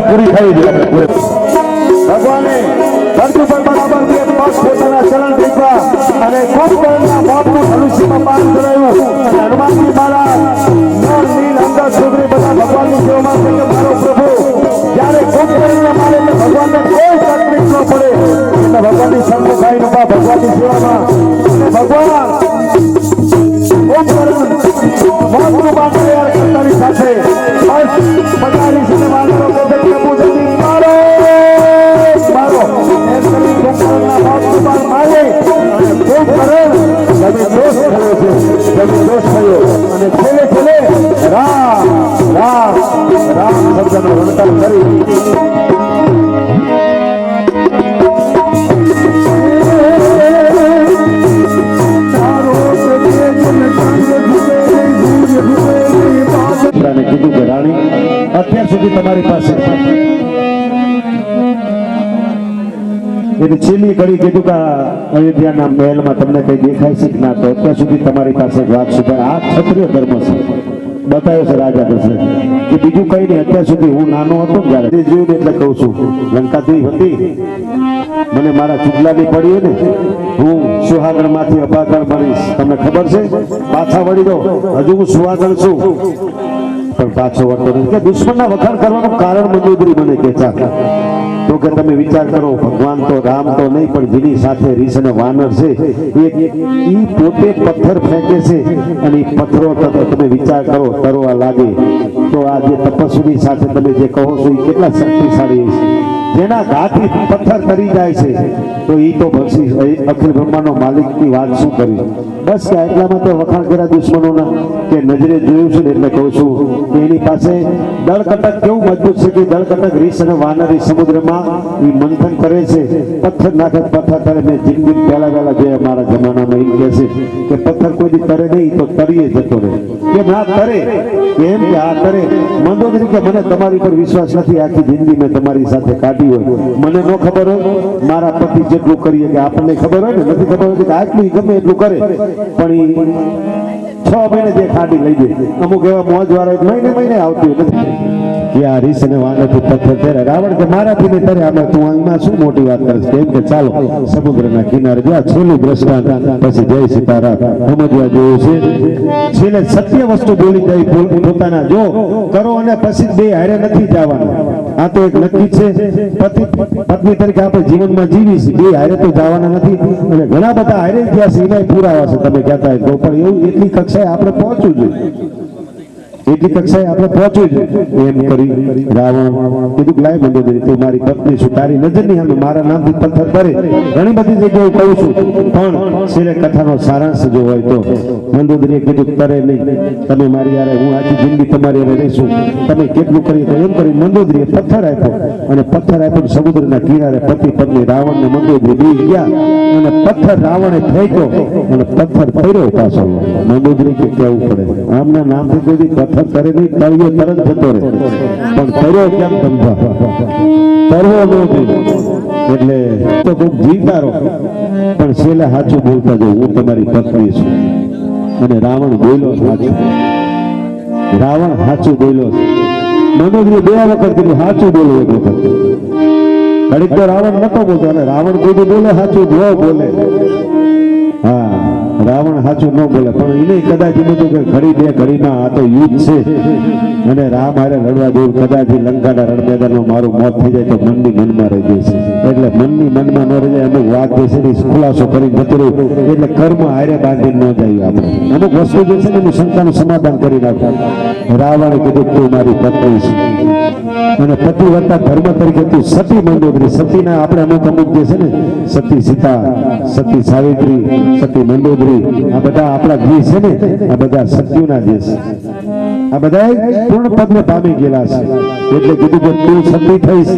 પૂરી થઈ ગઈ ભગવાને ધરતી પર બરાબર બે પગ પોતાના ચરણ ટીપા અને કુંભકર્ણના મોતનું ધનુષ્યમાં પાન કરાયું અને હનુમાનજી મહારાજ નર નીલ અંગદ સુગ્રી બધા ભગવાનની સેવામાં છે કે મારો પ્રભુ જ્યારે કુંભકર્ણને મારે તો ભગવાનને કોઈ તકલીફ ન પડે એટલે ભગવાનની સન્મુખાઈ નપા ભગવાનની સેવામાં અને ભગવાન કુંભકર્ણ મોતનું પાન તૈયાર કરતાની સાથે પચારી છે વાનરો કે પ્રભુ જલ્દી મારો મારો એમ કરી કુંભકર્ણના મોતનું પાન મારે અને કુંભકર્ણ દોષ થયો છે દોષ થયો અને છેલ્લે છેલ્લે રામ રામ રામ શબ્દનો વણકાર કરી કીધું કે રાણી અત્યાર સુધી તમારી પાસે એટલે છેલ્લી ઘડી કીધું કે અયોધ્યાના મહેલમાં તમને કઈ દેખાય છે કે ના તો અત્યાર સુધી તમારી પાસે વાત છે આ ક્ષત્રિય ધર્મ છે બતાવ્યો છે રાજા દશરથ કે બીજું કઈ નહીં અત્યાર સુધી હું નાનો હતો જયારે જોયું એટલે કહું છું લંકાથી હતી મને મારા ચૂકલાની પડી ને હું સુહાગણ માંથી અપાગણ બનીશ તમને ખબર છે પાછા વળી દો હજુ હું સુહાગણ છું પણ પાછો વળતો નથી કે દુશ્મનના વખાણ કરવાનું કારણ મંદોદરી મને કે તો તો કે તમે વિચાર કરો, ભગવાન તો રામ તો નહીં, પણ જેની સાથે રીસ અને વાનર છે એ પોતે પથ્થર ફેંકે છે અને એ પથ્થરો તમે વિચાર કરો તરવા લાગે, તો આ જે તપસ્વી સાથે તમે જે કહો છો એ કેટલા શક્તિશાળી છે. જેના ઘાથી પથ્થર તરી જાય છે તો એ તો પછી અખિલ બ્રહ્માંડનો માલિકની વાત શું કરી. બસ કે એટલામાં તો વખાણ કર્યા દુશ્મનોના કે નજરે જોયું છે ને એટલે કહું છું કે એની પાસે દળકટક કેવું મજબૂત છે કે દળકટક રીસ અને વાનરી સમુદ્રમાં એ મંથન કરે છે, પથ્થર નાખે પથ્થર તરે. મેં જિંદગી પહેલા જોયા મારા જમાનામાં એમ કહે છે કે પથ્થર કોઈ દી તરે નહીં તો તરીએ જતો રહે, કે ના તરે એમ કે આ તરે. મંદોદરી કે મને તમારી પર વિશ્વાસ નથી, આખી જિંદગી મેં તમારી સાથે કાઢી હોય, મને ન ખબર હોય મારા પતિ જેટલું કરીએ કે આપણને ખબર હોય ને નથી ખબર હોય કે આટલું ગમે એટલું કરે, પણ એ 6 મહિને જે ખાડી લઈ જાય. અમુક એવા મોજ વાળા મહિને આવતી નથી કે આ રીસ અને વાનરથી પથ્થર તરે. રાવણ કે મારાથી નહીં તરે, આમાં તું આમાં શું મોટી વાત કરે છે? કેમ કે ચાલો સમુદ્રના કિનારે જો આ છેલ્લું દ્રષ્ટાંત, પછી જય સીતારામ સમજવા જેવું છે. છેલ્લે સત્ય વસ્તુ બોલી જાય પોતાના જો કરો અને પછી બે હારે નથી જવાના. આ તો એક નક્કી છે, પતિ પત્ની તરીકે આપણે જીવનમાં જીવી છે, બે હારે તો જવાના નથી. અને ઘણા બધા હારે ગયા છે એમાં પુરાવા છે તમે કહેતા હોય તો, પણ એવું એટલી કક્ષાએ આપણે પહોંચવું જોઈએ, એટલી કક્ષાએ આપણે પહોંચવું જોઈએ. એમ કરી રાવણ કીધું કે લાય મંદોદરી તું મારી પત્ની છું, તારી નજરની સામે મારા નામથી પથ્થર કરે. ઘણી બધી જગ્યાએ કહું છું, પણ છેલ્લે કથાનો સારાંશ જો હોય તો મંદોદરીએ કીધું કરે નહીં, તમે મારી યારે હું આખી જિંદગી તમારી યારે રહીશું, તમે કેટલું કરી તો એમ કરી મંદોદરીએ પથ્થર આપ્યો. અને પથ્થર આપ્યો સમુદ્રના કિનારે પતિ પત્ની રાવણ ને મંદોદરી બી ગયા અને પથ્થર રાવણે ફેંક્યો અને પથ્થર ફર્યો પાછો. મંદોદરી કે કેવું પડે આમના નામથી કોઈ પથ્થર કરે નહીં, તળિયો તરત જતો રહે, પણ તર્યો કેમ સમજા તરવો ન એટલે તો ખૂબ જીવતા રહો, પણ છેલ્લે સાચું બોલતા જો હું તમારી પત્ની છું. અને રાવણ બોલ્યો સાચું, રાવણ સાચું બોલ્યો. મંદોદરી 2 વખત કીધું સાચું બોલો, એક વખત ઘડીક તો રાવણ નતો બોલતો, અને રાવણ કોઈ બોલે સાચું ન બોલે. હા રાવણ સાચું ન બોલે, પણ એને કદાચ એમ હતું કે ઘડી બે ઘડીમાં આ તો યુદ્ધ છે અને રામ હારે લડવા દેવું, કદાચ લંકાના રણમેદાનમાં મારું મોત થઈ જાય તો મનની મનમાં રહી જશે. એટલે મનની મનમાં ન રહી જાય, અમુક વાત જે છે ખુલાસો કરી જતું રહ્યું, એટલે કર્મ હારે બાંધી ન જાય. આપણે અમુક વસ્તુ જે છે ને એની શંકાનું સમાધાન કરી નાખ્યું. રાવણે કીધું તું મારી પત્ની છે અને પતિવ્રતા ધર્મ તરીકે તું સતી મંદોદરી. સતીના આપણે અમુક જે છે ને સતી સીતા, સતી સાવિત્રી, સતી મંદોદરી, આ બધા આપણા જે છે ને આ બધા સત્યુના જે છે, આ બધા પૂર્ણ પદને પામી ગયેલા છે. એટલે કીધું કે તું સતી થઈશ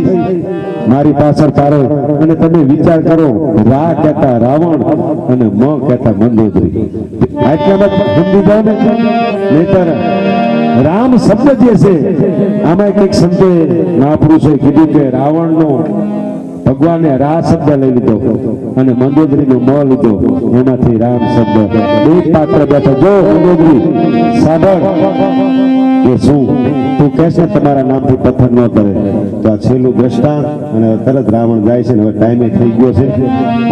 મારી પાછળ તારો. અને તમે વિચાર કરો, રા કહેતા રાવણ અને મ કહેતા મંદોદરી, આટલામાં સમજી જાવ ને. નહીતર રામ શબ્દ જે છે આમાં કંઈક સંતે મહાપુરુષોએ કીધું કે રાવણનો ભગવાને રા શબ્દ લઈ લીધો અને મંદોદરીનો મ લીધો, એમાંથી રામ શબ્દ એક પાત્ર બેઠો. જો મંદોદરી સાંભળ કે શું તું કહેશે તમારા નામથી પથ્થર ન કરે તો આ છેલ્લું દ્રષ્ટાંત. અને તરત રાવણ જાય છે ને હવે ટાઈમે થઈ ગયો છે,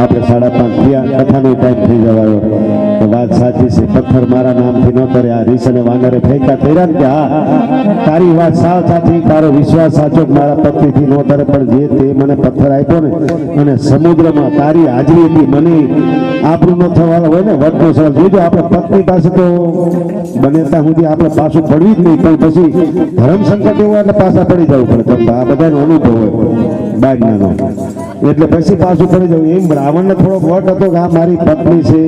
આપણે 5:30 થયા, કથાનો ટાઈમ થઈ જવાયો. તો વાત સાચી છે, પથ્થર મારા નામથી ન કરે. આ રીસ અને વાનરે ફેંકા થયા કે હા તારી વાત સાવ સાચી, તારો વિશ્વાસ સાચો કે મારા પત્નીથી ન કરે, પણ જે તે મને પથ્થર આપ્યો ને અને સમુદ્રમાં તારી હાજરીથી મને આપણું ન થવાનું હોય ને વધનો સવાલ. જોજો આપણે પત્ની પાસે તો બને ત્યાં સુધી આપણે પાછું પડવી જ નહીં, પણ પછી ધર્મ સંકટ એવું એટલે પાછા પડી જવું પડે. આ બધાનો અનુભવ હોય બાજનાનો, એટલે પછી પાછું પડી જવું. એમ રાવણને થોડોક વટ હતો કે આ મારી પત્ની છે,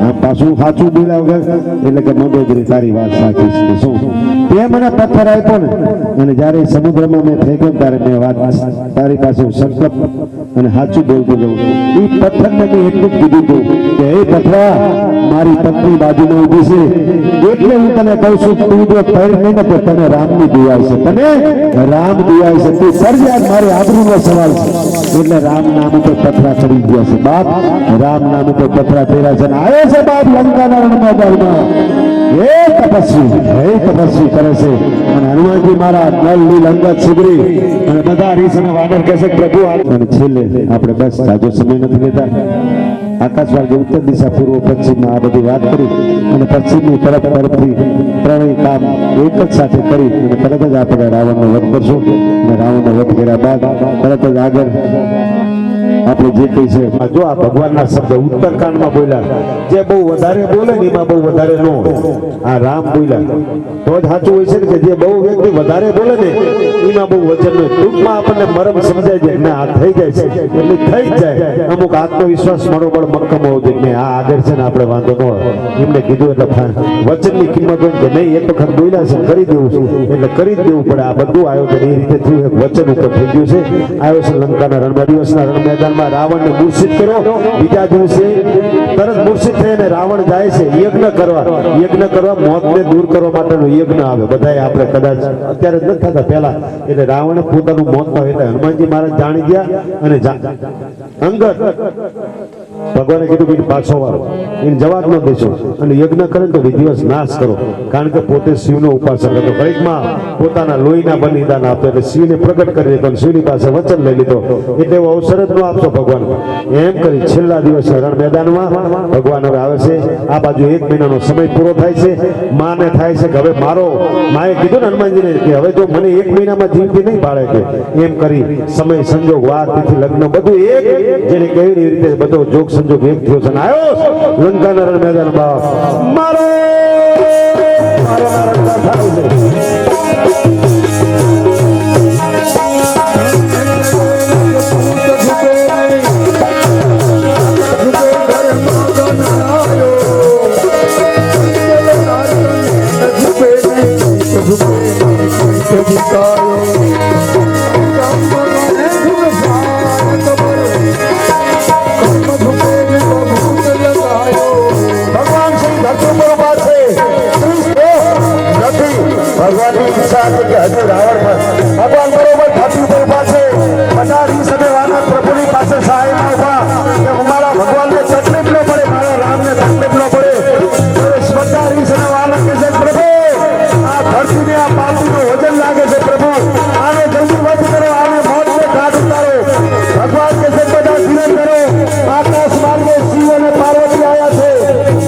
આ પાછું સાચું બોલ્યા વગર. એટલે કે મંદોદરી તારી વાત સાચી છે, શું તે મને પથ્થર આપ્યો ને અને જયારે સમુદ્રમાં મેં ફેંક્યો ત્યારે મેં વાત તારી પાસે સંકલ્પ અને સાચું બોલતો જવું. એ પથ્થરને મેં એટલું જ કીધું હતું કે હે પથરા મારી પત્ની બાજુમાં ઊભી છે, એટલે હું તને કહું છું તું જો પહેર નહીં ને તો તને રામની દુઆ છે, તને રામ દુઆ છે, તું ફરજિયાત મારી આબરૂનો સવાલ છે. એટલે રામ નામ ઉપર પથરા ચડી ગયા છે બાપ, રામ નામ ઉપર પથરા ફેર્યા છે. આવ્યો છે બાપ લંકાના રણમેદાનમાં, હે તપસ્વી કરે છે. અને હનુમાનજી મારા નલ લીલ અંગત સુગ્રી અને બધા રીસ અને વાનર કહે છે પ્રભુ. અને છેલ્લે આપણે બસ સાજો સમય નથી લેતા, આકાશ માર્ગે ઉત્તર દિશા પૂર્વ પશ્ચિમમાં આ બધી વાત કરી અને પશ્ચિમની તરફથી ત્રણેય કામ એક જ સાથે કરી અને તરત જ આપણે રાવણનો વધ કરશું અને રાવણનો વધ કર્યા બાદ તરત જ આગળ આપણે જે કઈ છે જો આ ભગવાનના શબ્દ ઉત્તરકાંડમાં બોલ્યા જે બહુ વધારે બોલે ને એમાં બહુ વધારે ન હોય આ રામ બોલ્યા તો જ સાચું હોય છે ને કે જે બહુ વ્યક્તિ વધારે બોલે ને એમાં બહુ વચન નહીં ટૂંકમાં આપણને મરમ સમજાય છે ને આ થઈ જાય છે એટલે થઈ જ જાય અમુક આત્મવિશ્વાસ મનોબળ મક્કમ હોવો જોઈએ ને આ આગળ છે ને આપણે વાંધો ન હોય એમને કીધું એટલે વચનની કિંમત હોય કે નહીં એક વખત બોલ્યા છે કરી દેવું છું એટલે કરી જ દેવું પડે આ બધું આયોજન એ રીતે થયું એક વચન ઉપર થઈ ગયું છે આવ્યો છે લંકાના રણ દિવસના રણ મેદાનમાં રાવણને મૂર્છિત કર્યો બીજા દિવસે તરત મૂર્છિત થઈને રાવણ જાય છે યજ્ઞ કરવા મોતને દૂર કરવા માટેનો યજ્ઞ આવે બધાય આપણે કદાચ અત્યારે જ નથી થતા પહેલા એટલે રાવણે પોતાનું મોત ન એટલે હનુમાનજી મહારાજ જાણી ગયા અને અંગદ ભગવાને કીધું કે પાછો વાળો એને જવાબ ન દેશો અને યજ્ઞ કરે તો વિધિવત નાશ કરો કારણ કે પોતે શિવનો ઉપાસક હતો ઘડીકમાં પોતાના લોહીના બલિદાન આપતો એટલે શિવને પ્રગટ કરી દીધો શિવની પાસે વચન લઈ લીધો એટલે એવો અવસર જ ન આપશો ભગવાન એમ કરી છેલ્લા દિવસે રણ મેદાનમાં ભગવાન હવે આવે છે આ બાજુ 1 મહિનાનો સમય પૂરો થાય છે માને થાય છે કે હવે માએ કીધું ને હનુમાનજીને કે હવે જો મને 1 મહિનામાં જીવતી નહીં પાડે કે એમ કરી સમય સંજોગ વાર તિથિ લગ્ન બધું એક જેને કેવી રીતે બધો જોગ સંજોગ એક થયો છે આવ્યો લંકાના રણ મેદાનમાં મારો થાય છે ભગવાનની ઈચ્છા હતી કે હજુ રાવણ ભગવાન બરોબર ધરતી પર પાસે બધા રીસને વાના પ્રભુની પાસે સહાયમાં ઉભા કે અમારા ભગવાનને તકલીફ ન પડે મારા રામને તકલીફ ન પડે બધા રીસને વાના કે છે પ્રભુ આ ધરતીને આ પાપીનું વજન લાગે છે પ્રભુ આને જલ્દી વધ કરો આને મોતને ઘાટ ઉતારો ભગવાન કે છે બધા ધીરે કરો આકાશ માર્ગે શિવ અને પાર્વતી આવ્યા છે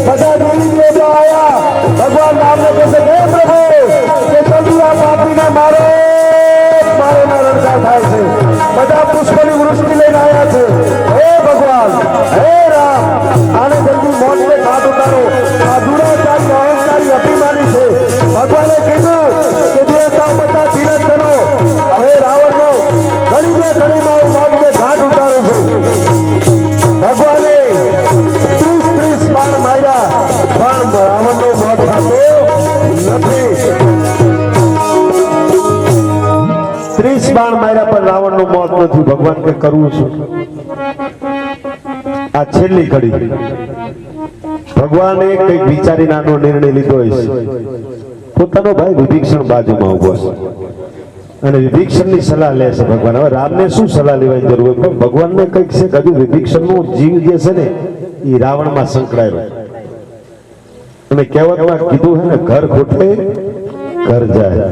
બધા દેવી દેવતા આવ્યા ભગવાન રામને કે છે હે પ્રભુ બધા પુષ્પની વૃષ્ટિ લઈને આવ્યા છે હે ભગવાન હે રામ આને જલ્દી મોતને ઘાટ ઉતારો આ દુરાચારી અહંકારી અભિમાની છે ભગવાને કીધું કે દેવતાઓ બધા ધીરજ કરો હવે રાવણનો ઘડીમાં મોતને ઘાટ ઉતારું છું ભગવાને 30 બાણ માર્યા પણ રાવણનો મોત થતો નથી 30 બાણ માર્યા પણ રાવણનું મોત નથી ભગવાન કે કરવું છું આ છેલ્લી ઘડી ભગવાને કઈક વિચારીને આનો નિર્ણય લીધો હશે પોતાનો ભાઈ વિભીષણ બાજુમાં ઉભો છે અને વિભીષણની સલાહ લે છે ભગવાન હવે રામને શું સલાહ લેવાની જરૂર હોય પણ ભગવાનને કઈક છે કે હજુ વિભીષણનો જીવ જે છે ને એ રાવણમાં સંકળાયેલો અને કહેવતમાં કીધું છે ને ઘર ખૂટે ઘર જાય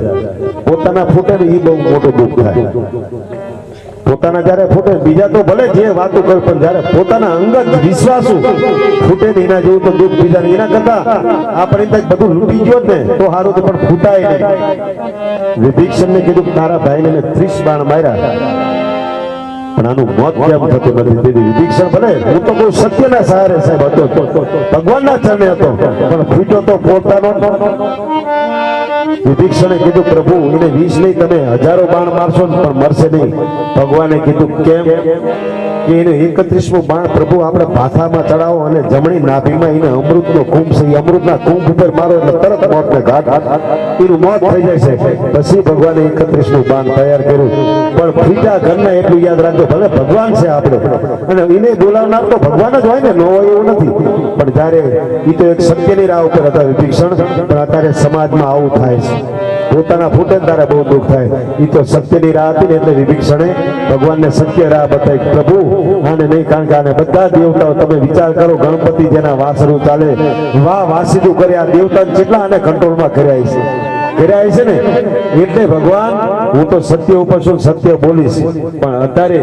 પોતાના ફૂટે ને એ બહુ મોટું દુઃખ થાય પોતાના જયારે ફૂટે બીજા તો ભલે જે વાતો કરે પણ જયારે પોતાના અંગત વિશ્વાસુ ફૂટે ને એના જેવું તો દુઃખ બીજા એના કરતા આપણે બધું લૂંટી ગયો ને તો સારું તો પણ ફૂટાય નહીં વિભીષણ ને કીધું તારા ભાઈને 30 બાણ માર્યા પણ આનું મોત કેમ થતું નથી વિભીષણ ભલે હું તો બહુ સત્યના સહારે સાહેબ હતો ભગવાનના ચરણે હતો પણ ફૂટ્યો તો પોતાનો વિભીષણે કીધું પ્રભુ એને 20 નહીં તમે હજારો બાણ મારશો પણ મરશે નહીં ભગવાને કીધું કેમ કે એને 31મું બાણ પ્રભુ આપણે ભાથામાં ચડાવો અને જમણી નાભીમાં એને અમૃતનો કુંભ છે અમૃતના કુંભ ઉપર મારો એટલે તરત મોતને ઘાટ એનું મોત થઈ જાય છે પછી ભગવાને 31મું બાણ તૈયાર કર્યું પણ ફીટા ઘરના એટલું યાદ રાખજો ભલે ભગવાન છે આપણે અને એને બોલાવનાર તો ભગવાન જ હોય ને ન હોય એવું નથી પણ જ્યારે એ તો એક સત્યની રાહ ઉપર હતા વિભીષણ પણ અત્યારે સમાજમાં આવું થાય છે પોતાના ફૂટે તારે બહુ દુઃખ થાય એ તો સત્યની રાહ હતી ને એટલે વિભીષણે ભગવાનને સત્ય રાહ બતાવી પ્રભુ આને નહીં કારણ કે આને બધા દેવતાઓ તમે વિચાર કરો ગણપતિ જેના વાસરું ચાલે વાસીદું કરે આ દેવતાને કેટલા આને કંટ્રોલમાં કર્યા છે ને એટલે ભગવાન હું તો સત્ય ઉપર છું સત્ય બોલીશ પણ અત્યારે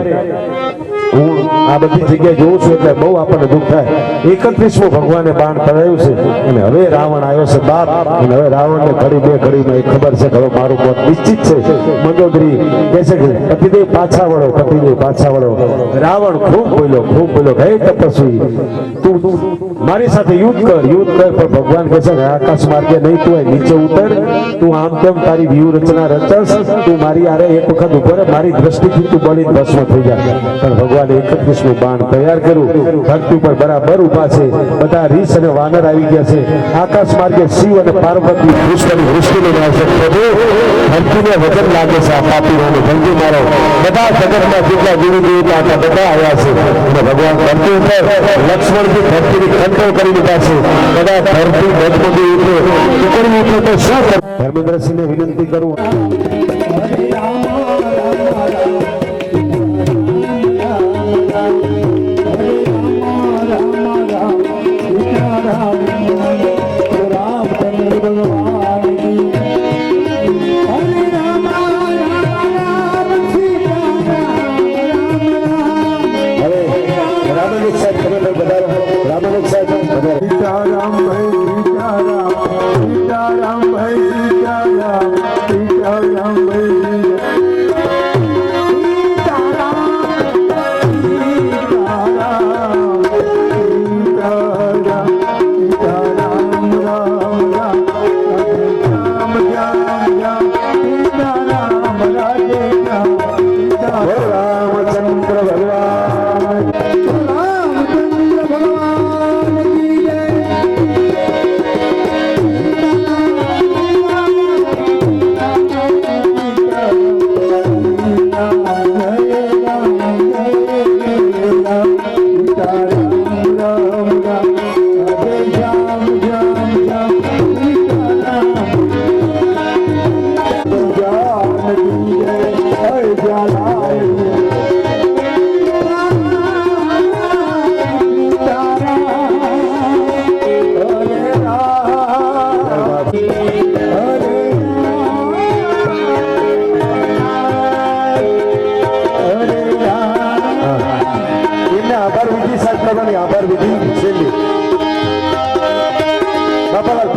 હું આ બધી જગ્યાએ જોઉં છું એટલે બહુ આપણને દુઃખ થાય. 31મો ભગવાને બાણ ચડાવ્યું છે અને હવે રાવણ આવ્યો છે બાપ, અને હવે રાવણને ઘડી બે ઘડીમાં એક ખબર છે કે હવે મારું મોત નિશ્ચિત છે. મંદોદરી કહે છે કે પતિદેવ પાછા વળો, પતિદેવ પાછા વળો. રાવણ ખૂબ બોલ્યો હે તપસ્વી, તું મારી સાથે યુદ્ધ કર. પણ ભગવાન કહે છે કે આકાશ માર્ગે નહીં, તું નીચે ઉતર, તું આમ તેમ તારી વ્યૂહરચના રચસ, તું મારી આરે એક વખત ઉભો રહે, મારી દ્રષ્ટિથી તું બળી ભસ્મ થઈ જાય. પણ ભગવાને 31મું બાણ તૈયાર કર્યું. ધરતી પર બરાબર ઉભા છે, બધા રીસ અને વાનર આવી ગયા છે. આકાશ માર્ગે શિવ અને પાર્વતી કૃષ્ણની વૃષ્ટિને આવશે. પ્રભુ ધરતીને વજન લાગે છે આ પાપીઓને, ભંગી મારો. બધા જગતમાં જેટલા ગુરુ દેવતા હતા બધા આવ્યા છે અને ભગવાન ધરતી ઉપર લક્ષ્મણજી ધરતીની કંટ્રોલ કરી દીધા છે. બધા ધરતી ડગમગી ઉઠે, ટુકડી ઉઠે તો શું કરે? ધર્મેન્દ્રસિંહને વિનંતી કરું.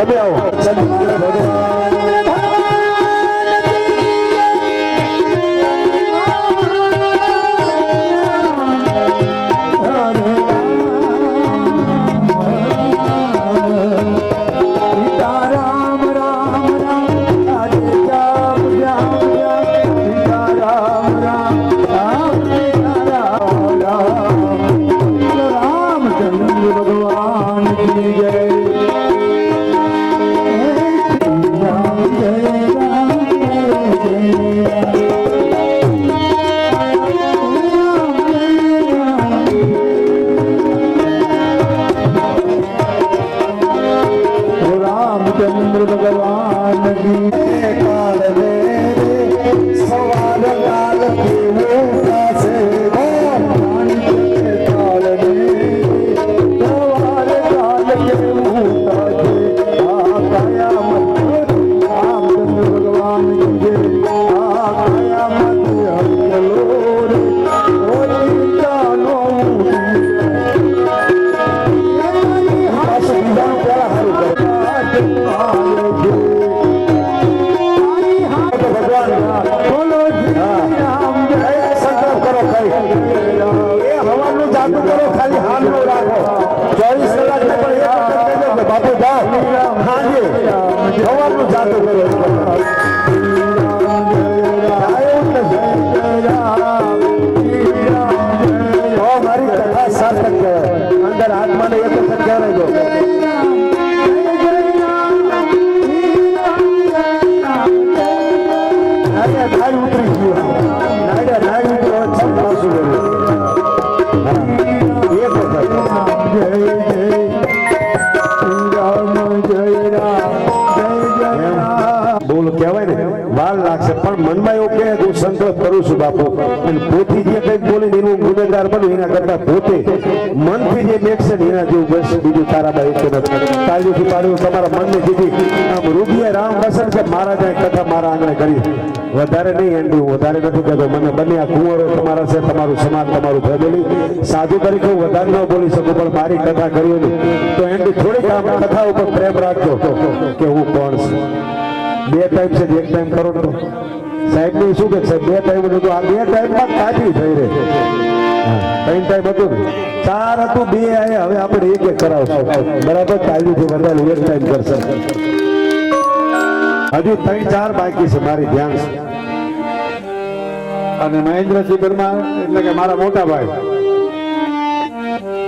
તમે આવો. બાપુ પોથી જે કઈક બોલે એનું ગુનેગાર બનવું એના કરતા પોતે મનથી પૃથ્વી જે મેઘ છે ને એના જેવું બસ બીજું તારાબાઈ તો નથી. તાળીઓથી પાડ્યું તમારા મનને કીધી આમ રૂપિયા રામ વસન કે મારા જાય કથા મારા આંગણે કરી. વધારે નહીં એન્ડી, હું વધારે નથી કહેતો. મને બંને આ કુંવરો તમારા છે, તમારું સમાજ, તમારું ફેમિલી. સાધુ તરીકે હું વધારે ન બોલી શકું, પણ મારી કથા કરી ને તો એન્ડી થોડીક આમ કથા ઉપર પ્રેમ રાખજો કે હું કોણ છું. 2 ટાઈમ છે, 1 ટાઈમ કરો તો સાહેબ ને શું કે સાહેબ 2 ટાઈમ હતું, આ 2 ટાઈમમાં કાઢી થઈ રહે. 3 ટાઈમ હતું ને 4 હતું, 2 આયા, હવે આપણે 1 કરાવશું. બરાબર, કાલથી વધારે 1 ટાઈમ કરશે. હજુ 3-4 બાકી છે, મારી ધ્યાન છે. અને મહેન્દ્રસિંહ પરમાર એટલે કે મારા મોટા ભાઈ,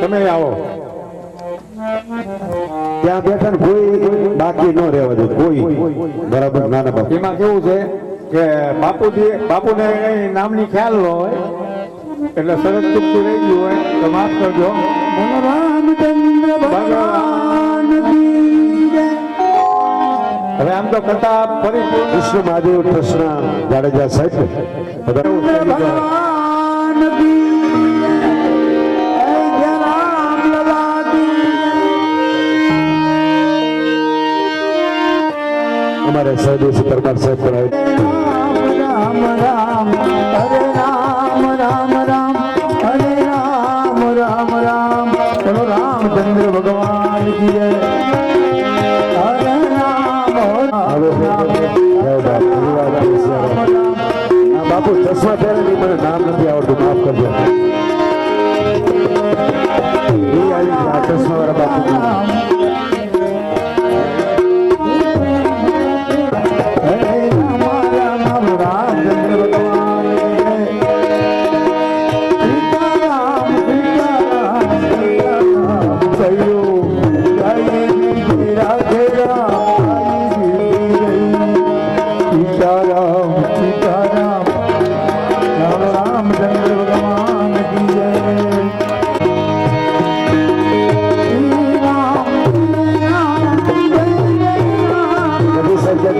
તમે આવો. ત્યાં બેઠા ને કોઈ બાકી ન રહેવા દે કોઈ. બરાબર, નાના બાપુ એમાં કેવું છે કે બાપુને નામની ખ્યાલ ન હોય એટલે સરસ ચૂકતું રહી ગયું હોય તો માફ કરજો. હવે આમ તો કથા પરિપૂર્ણ. કૃષ્ણ મહાદેવ કૃષ્ણ જાડેજા સાહેબ અમારે સહદેવસિંહ પરમાર સાહેબ પણ રામ રામ હરે રામ રામ રામ હરે રામ રામ રામ બોલો રામચંદ્ર ભગવાન કી જય. હરે રામ બાપુ ચશ્મા પહેરે નહીં, મને નામ નથી આવડતું, માફ કરજો. ચશ્મા વાળા બાપુ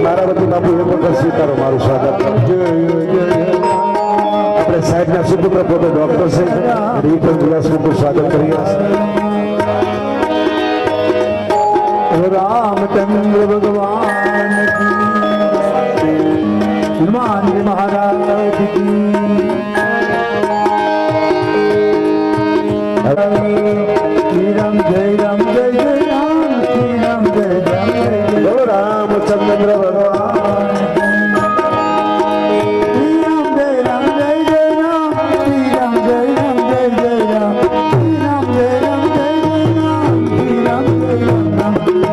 મારા વતી બાપુ એ વખત સ્વીકારો મારું સ્વાગત. આપણે સાહેબના સુપુત્ર પોતે ડોક્ટર છે, એ પણ વિલાસપુરનું સ્વાગત કરી રહ્યા છે. રામચંદ્ર ભગવાન કી હનુમાનજી મહારાજ કી. શ્રી રામ જય રામ જય જય રામ, શ્રી રામ જય રામ જય જય રામચંદ્ર ભગવાન. શ્રી રામ જય રામ જય જય રામ, શ્રી રામ જય રામ જય જય રામ, શ્રી રામ જય રામ જય જય રામ, શ્રી રામ જય રામ રામ, શ્રી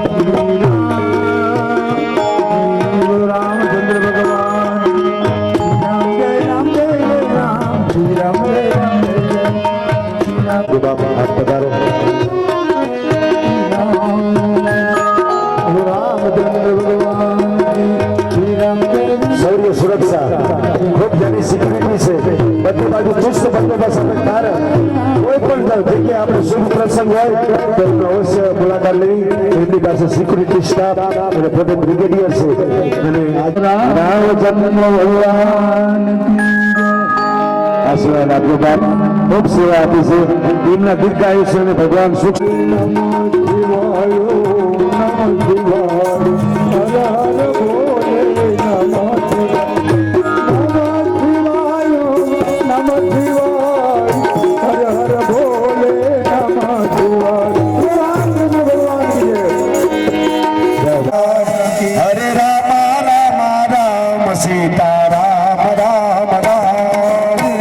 રામચંદ્ર ભગવાન. શ્રી રામ જય રામ જય જય રામ, શ્રી રામ જય રામ જય જય, શ્રી રામ બાપુ હાથ પધારો. સૌર્ય સુરક્ષા ખૂબ જેની સિક્યુરિટી છે, બધી બાજુ ચુસ્ત બંદોબસ્ત કારણ કોઈ પણ જગ્યાએ આપણે શુભ પ્રસંગ હોય તો એમને અવશ્ય મુલાકાત લેવી. એમની પાસે સિક્યુરિટી સ્ટાફ અને પોતે બ્રિગેડિયર છે. અને રામચંદ્ર ભગવાન આશીર્વાદ આપજો બાપ, ખૂબ સેવા આપી છે. એમના દીર્ઘ આયુષ્ય અને ભગવાન સુખ. હરે રામ રામ રામ સીતા રામ રામ રામ,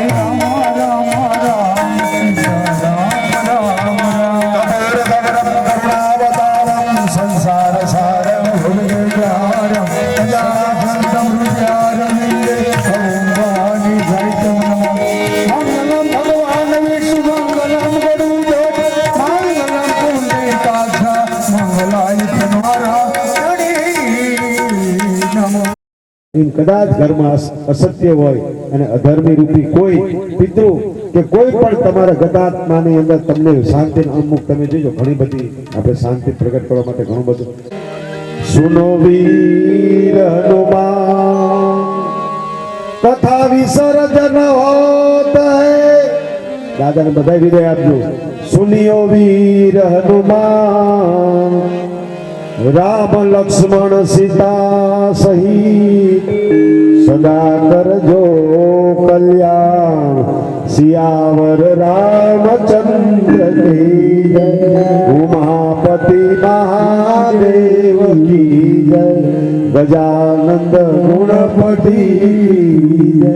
રામ રામ રામ સીતા રામ રામ રામ. સંસાર સારમ ભુજગારમ જનાભંતમ હૃદયારમ ભગવાની જયતમ મંગલમ ભગવાન વિષ્ણુ મંગલમ ગરુડ મંગલમ પુંડરીકાક્ષ મંગલાય તન્વારા. એમ કદાચ ઘરમાં અસત્ય હોય અને અધર્મી રૂપી કોઈ પિતૃ કે કોઈ પણ તમારા ગતાત્માની અંદર તમને શાંતિ અમુક તમે જોજો ઘણી બધી આપણે શાંતિ પ્રગટ કરવા માટે ઘણું બધું. સુનો વીર હનુમાન તથા વિસર્જન હોત હૈ. દાદાને બધા વિદાય આપજો. સુનિયો વીર હનુમાન રામ લક્ષ્મણ સીતા સહિત સદા કરજો કલ્યાણ સિયાવર રામચંદ્ર કી જય ઉમાપતિ મહાદેવ કી જય ગજાનંદ ગુણપતિ કી જય.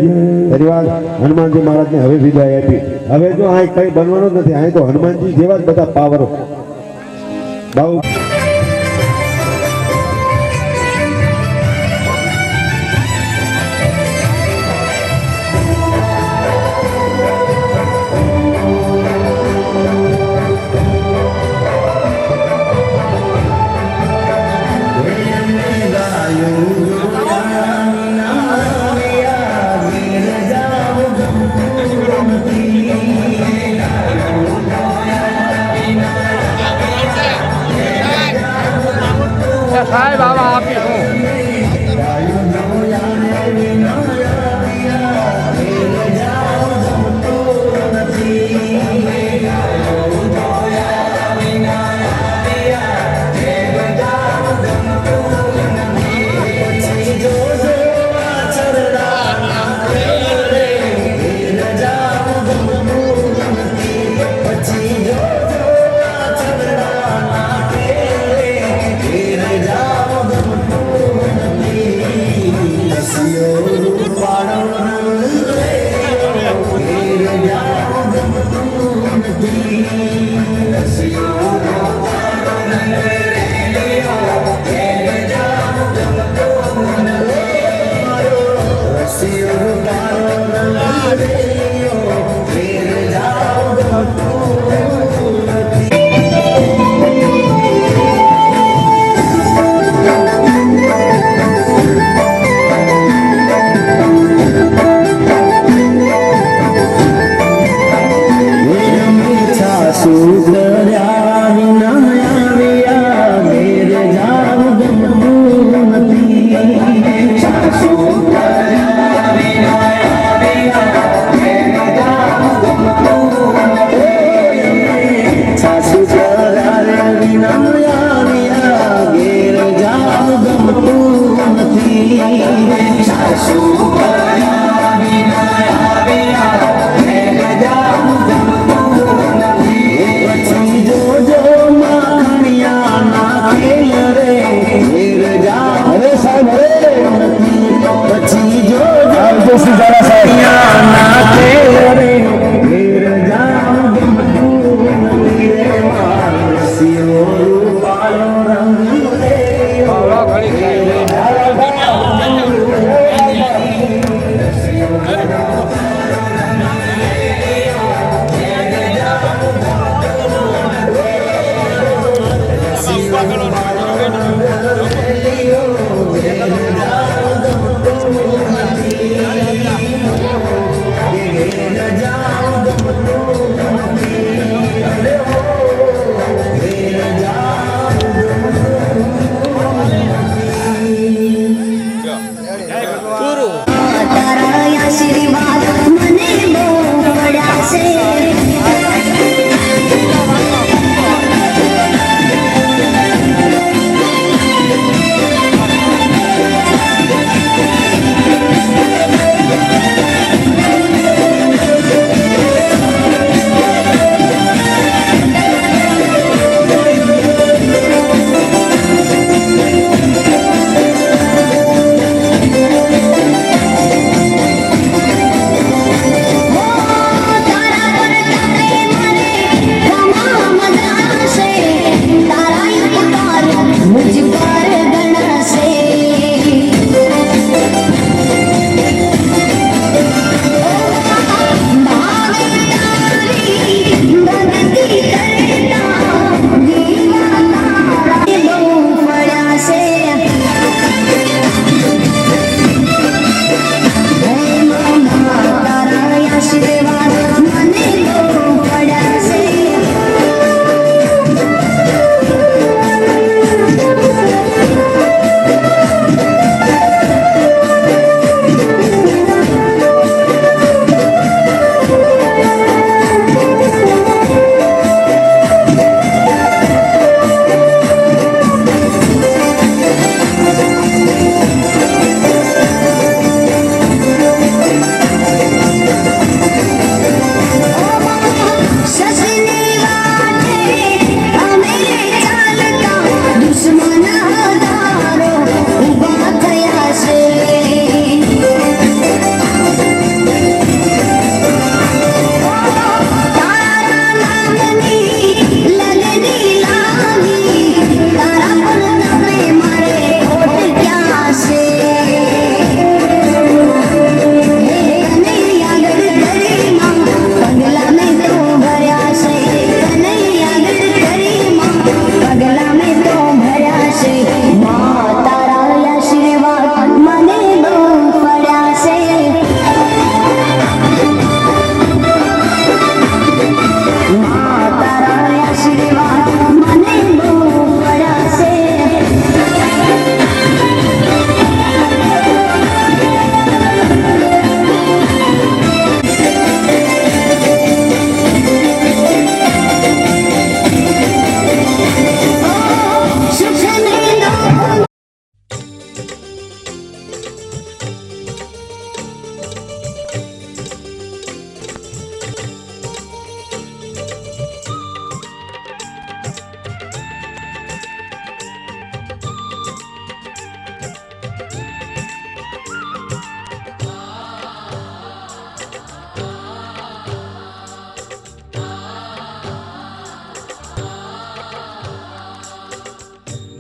ધન્યવાદ. હનુમાનજી મહારાજને હવે વિદાય આપી. હવે જો આ કઈ બનવાનું જ નથી. અહીં તો હનુમાનજી જેવા જ બધા પાવરો. બહુ સાહેબ આવા આપીશું.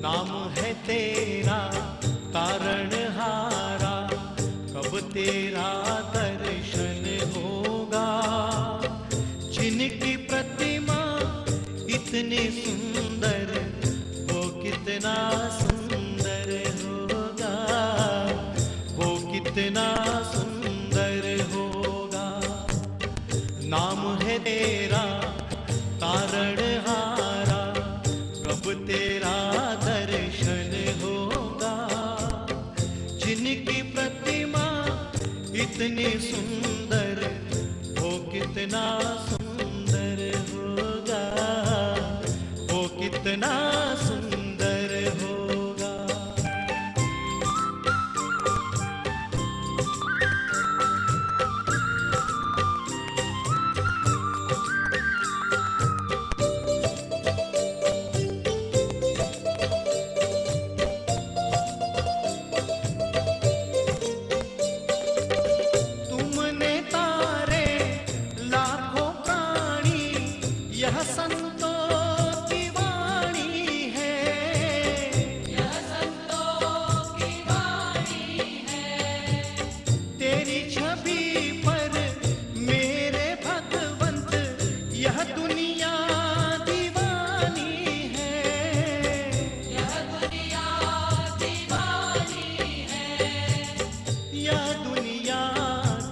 नाम है तेरा तारणहारा, कब तेरा दर्शन होगा। जिनकी प्रतिमा इतनी सुंदर, वो कितना सुंदर होगा, वो कितना सुंदर होगा। नाम है तेरा तारणहारा, कब तेरा दर्शन होगा। जिनकी प्रतिमा इतनी सुंदर, वो कितना सुंदर होगा, वो कितना सुंदर होगा। तुमने तारे लाखों प्राणी, यह संतों की वाणी है, यह संतों की वाणी है। तेरी छवि पर मेरे भगवंत, यह दुनिया दीवानी है, यह दुनिया दीवानी है, यह दुनिया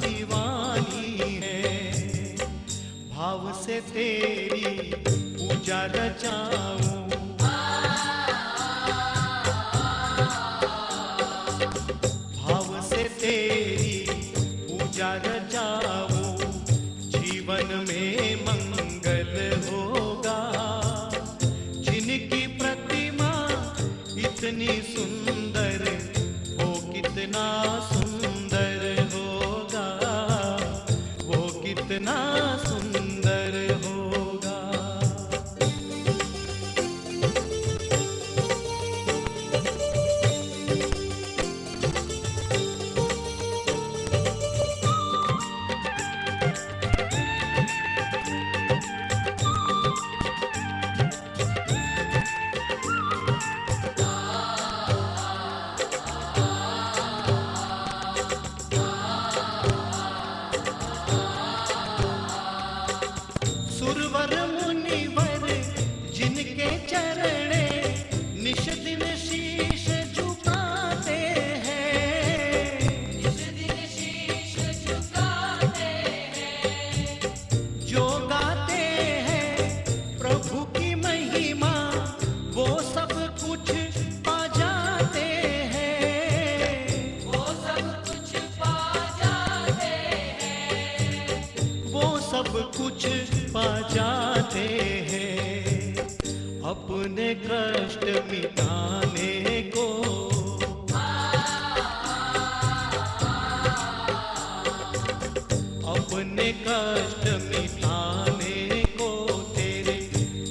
दीवानी है। भाव से तेरी पूजा रचाऊं, भाव से तेरी पूजा रचाऊं। जीवन में मंगल होगा। जिनकी प्रतिमा इतनी सुंदर, वो कितना सुंदर होगा, वो कितना सुंदर होगा। सुरवर मुनिवर जिनके चरणे निश दिन शीश झुकाते हैं, निश दिन शीश झुकाते हैं। जो गाते हैं प्रभु की महिमा, वो सब कुछ पा जाते हैं, वो सब कुछ पा जाते हैं, वो सब कुछ पा जाते हैं। अपने कष्ट मिटाने को, अपने कष्ट मिटाने को तेरे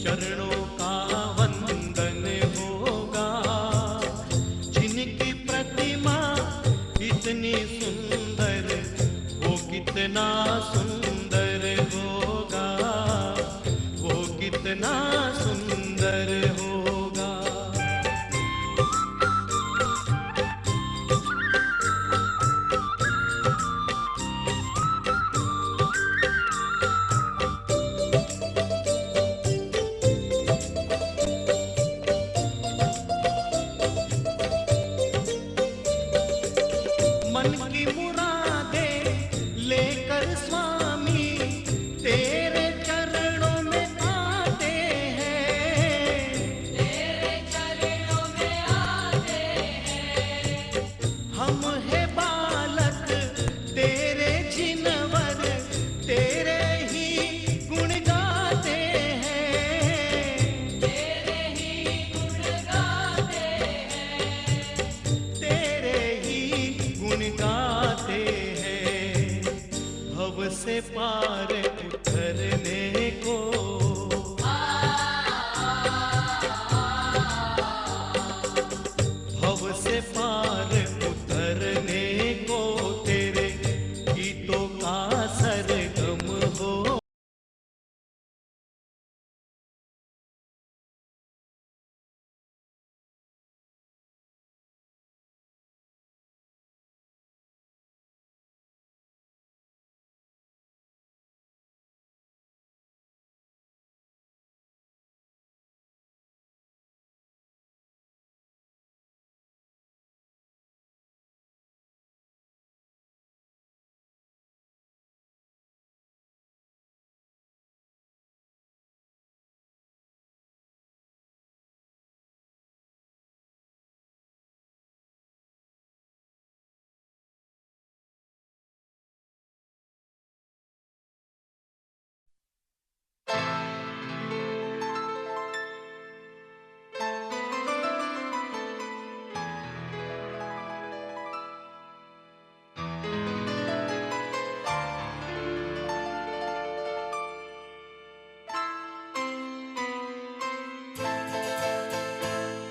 चरणों का वंदन होगा। जिनकी प्रतिमा इतनी सुंदर, वो कितना सुंदर होगा, वो कितना सुंदर होगा। मन की मुरादें लेकर स्वामी तेरे चरणों में आते हैं,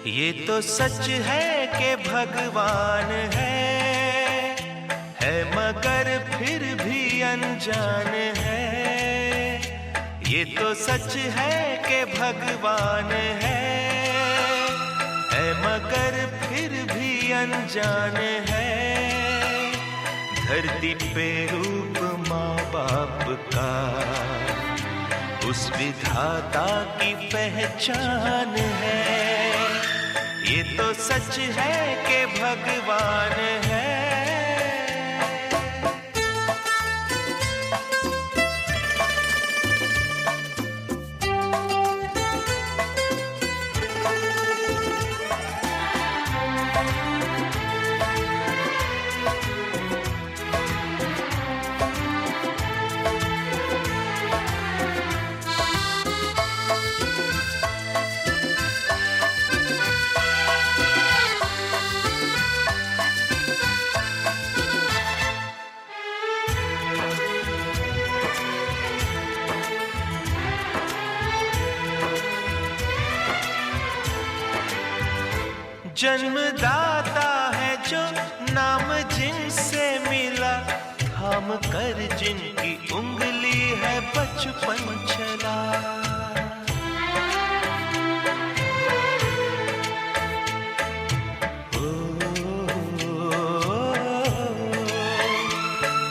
ये तो सच है कि भगवान है मगर फिर भी अनजान है। ये तो सच है कि भगवान है मगर फिर भी अनजान है। धरती पे रूप माँ बाप का उस विधाता की पहचान है। ये तो सच है कि भगवान है। जन्मदाता है जो नाम जिनसे मिला, थाम कर जिनकी उंगली है बचपन चला।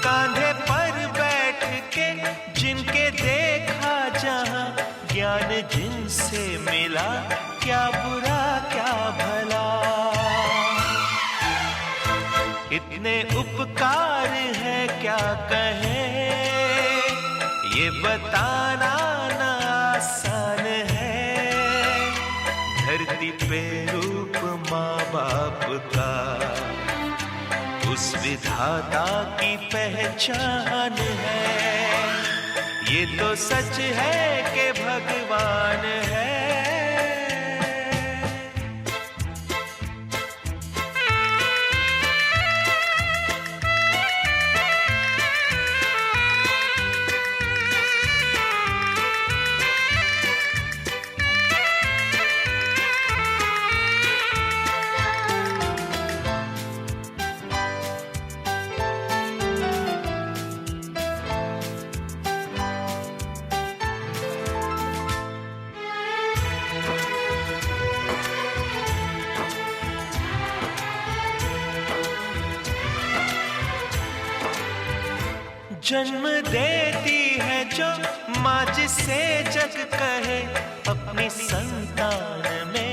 कांधे पर बैठ के जिनके देखा जहां, ज्ञान जिनसे मिला, क्या बुरा क्या भला। इतने उपकार है क्या कहें, ये बताना ना आसान है। धरती पे रूप माँ बाप का उस विधाता की पहचान है। ये तो सच है कि भगवान है। जन्म देती है जो माँ जिसे जग कहे, अपनी संतान में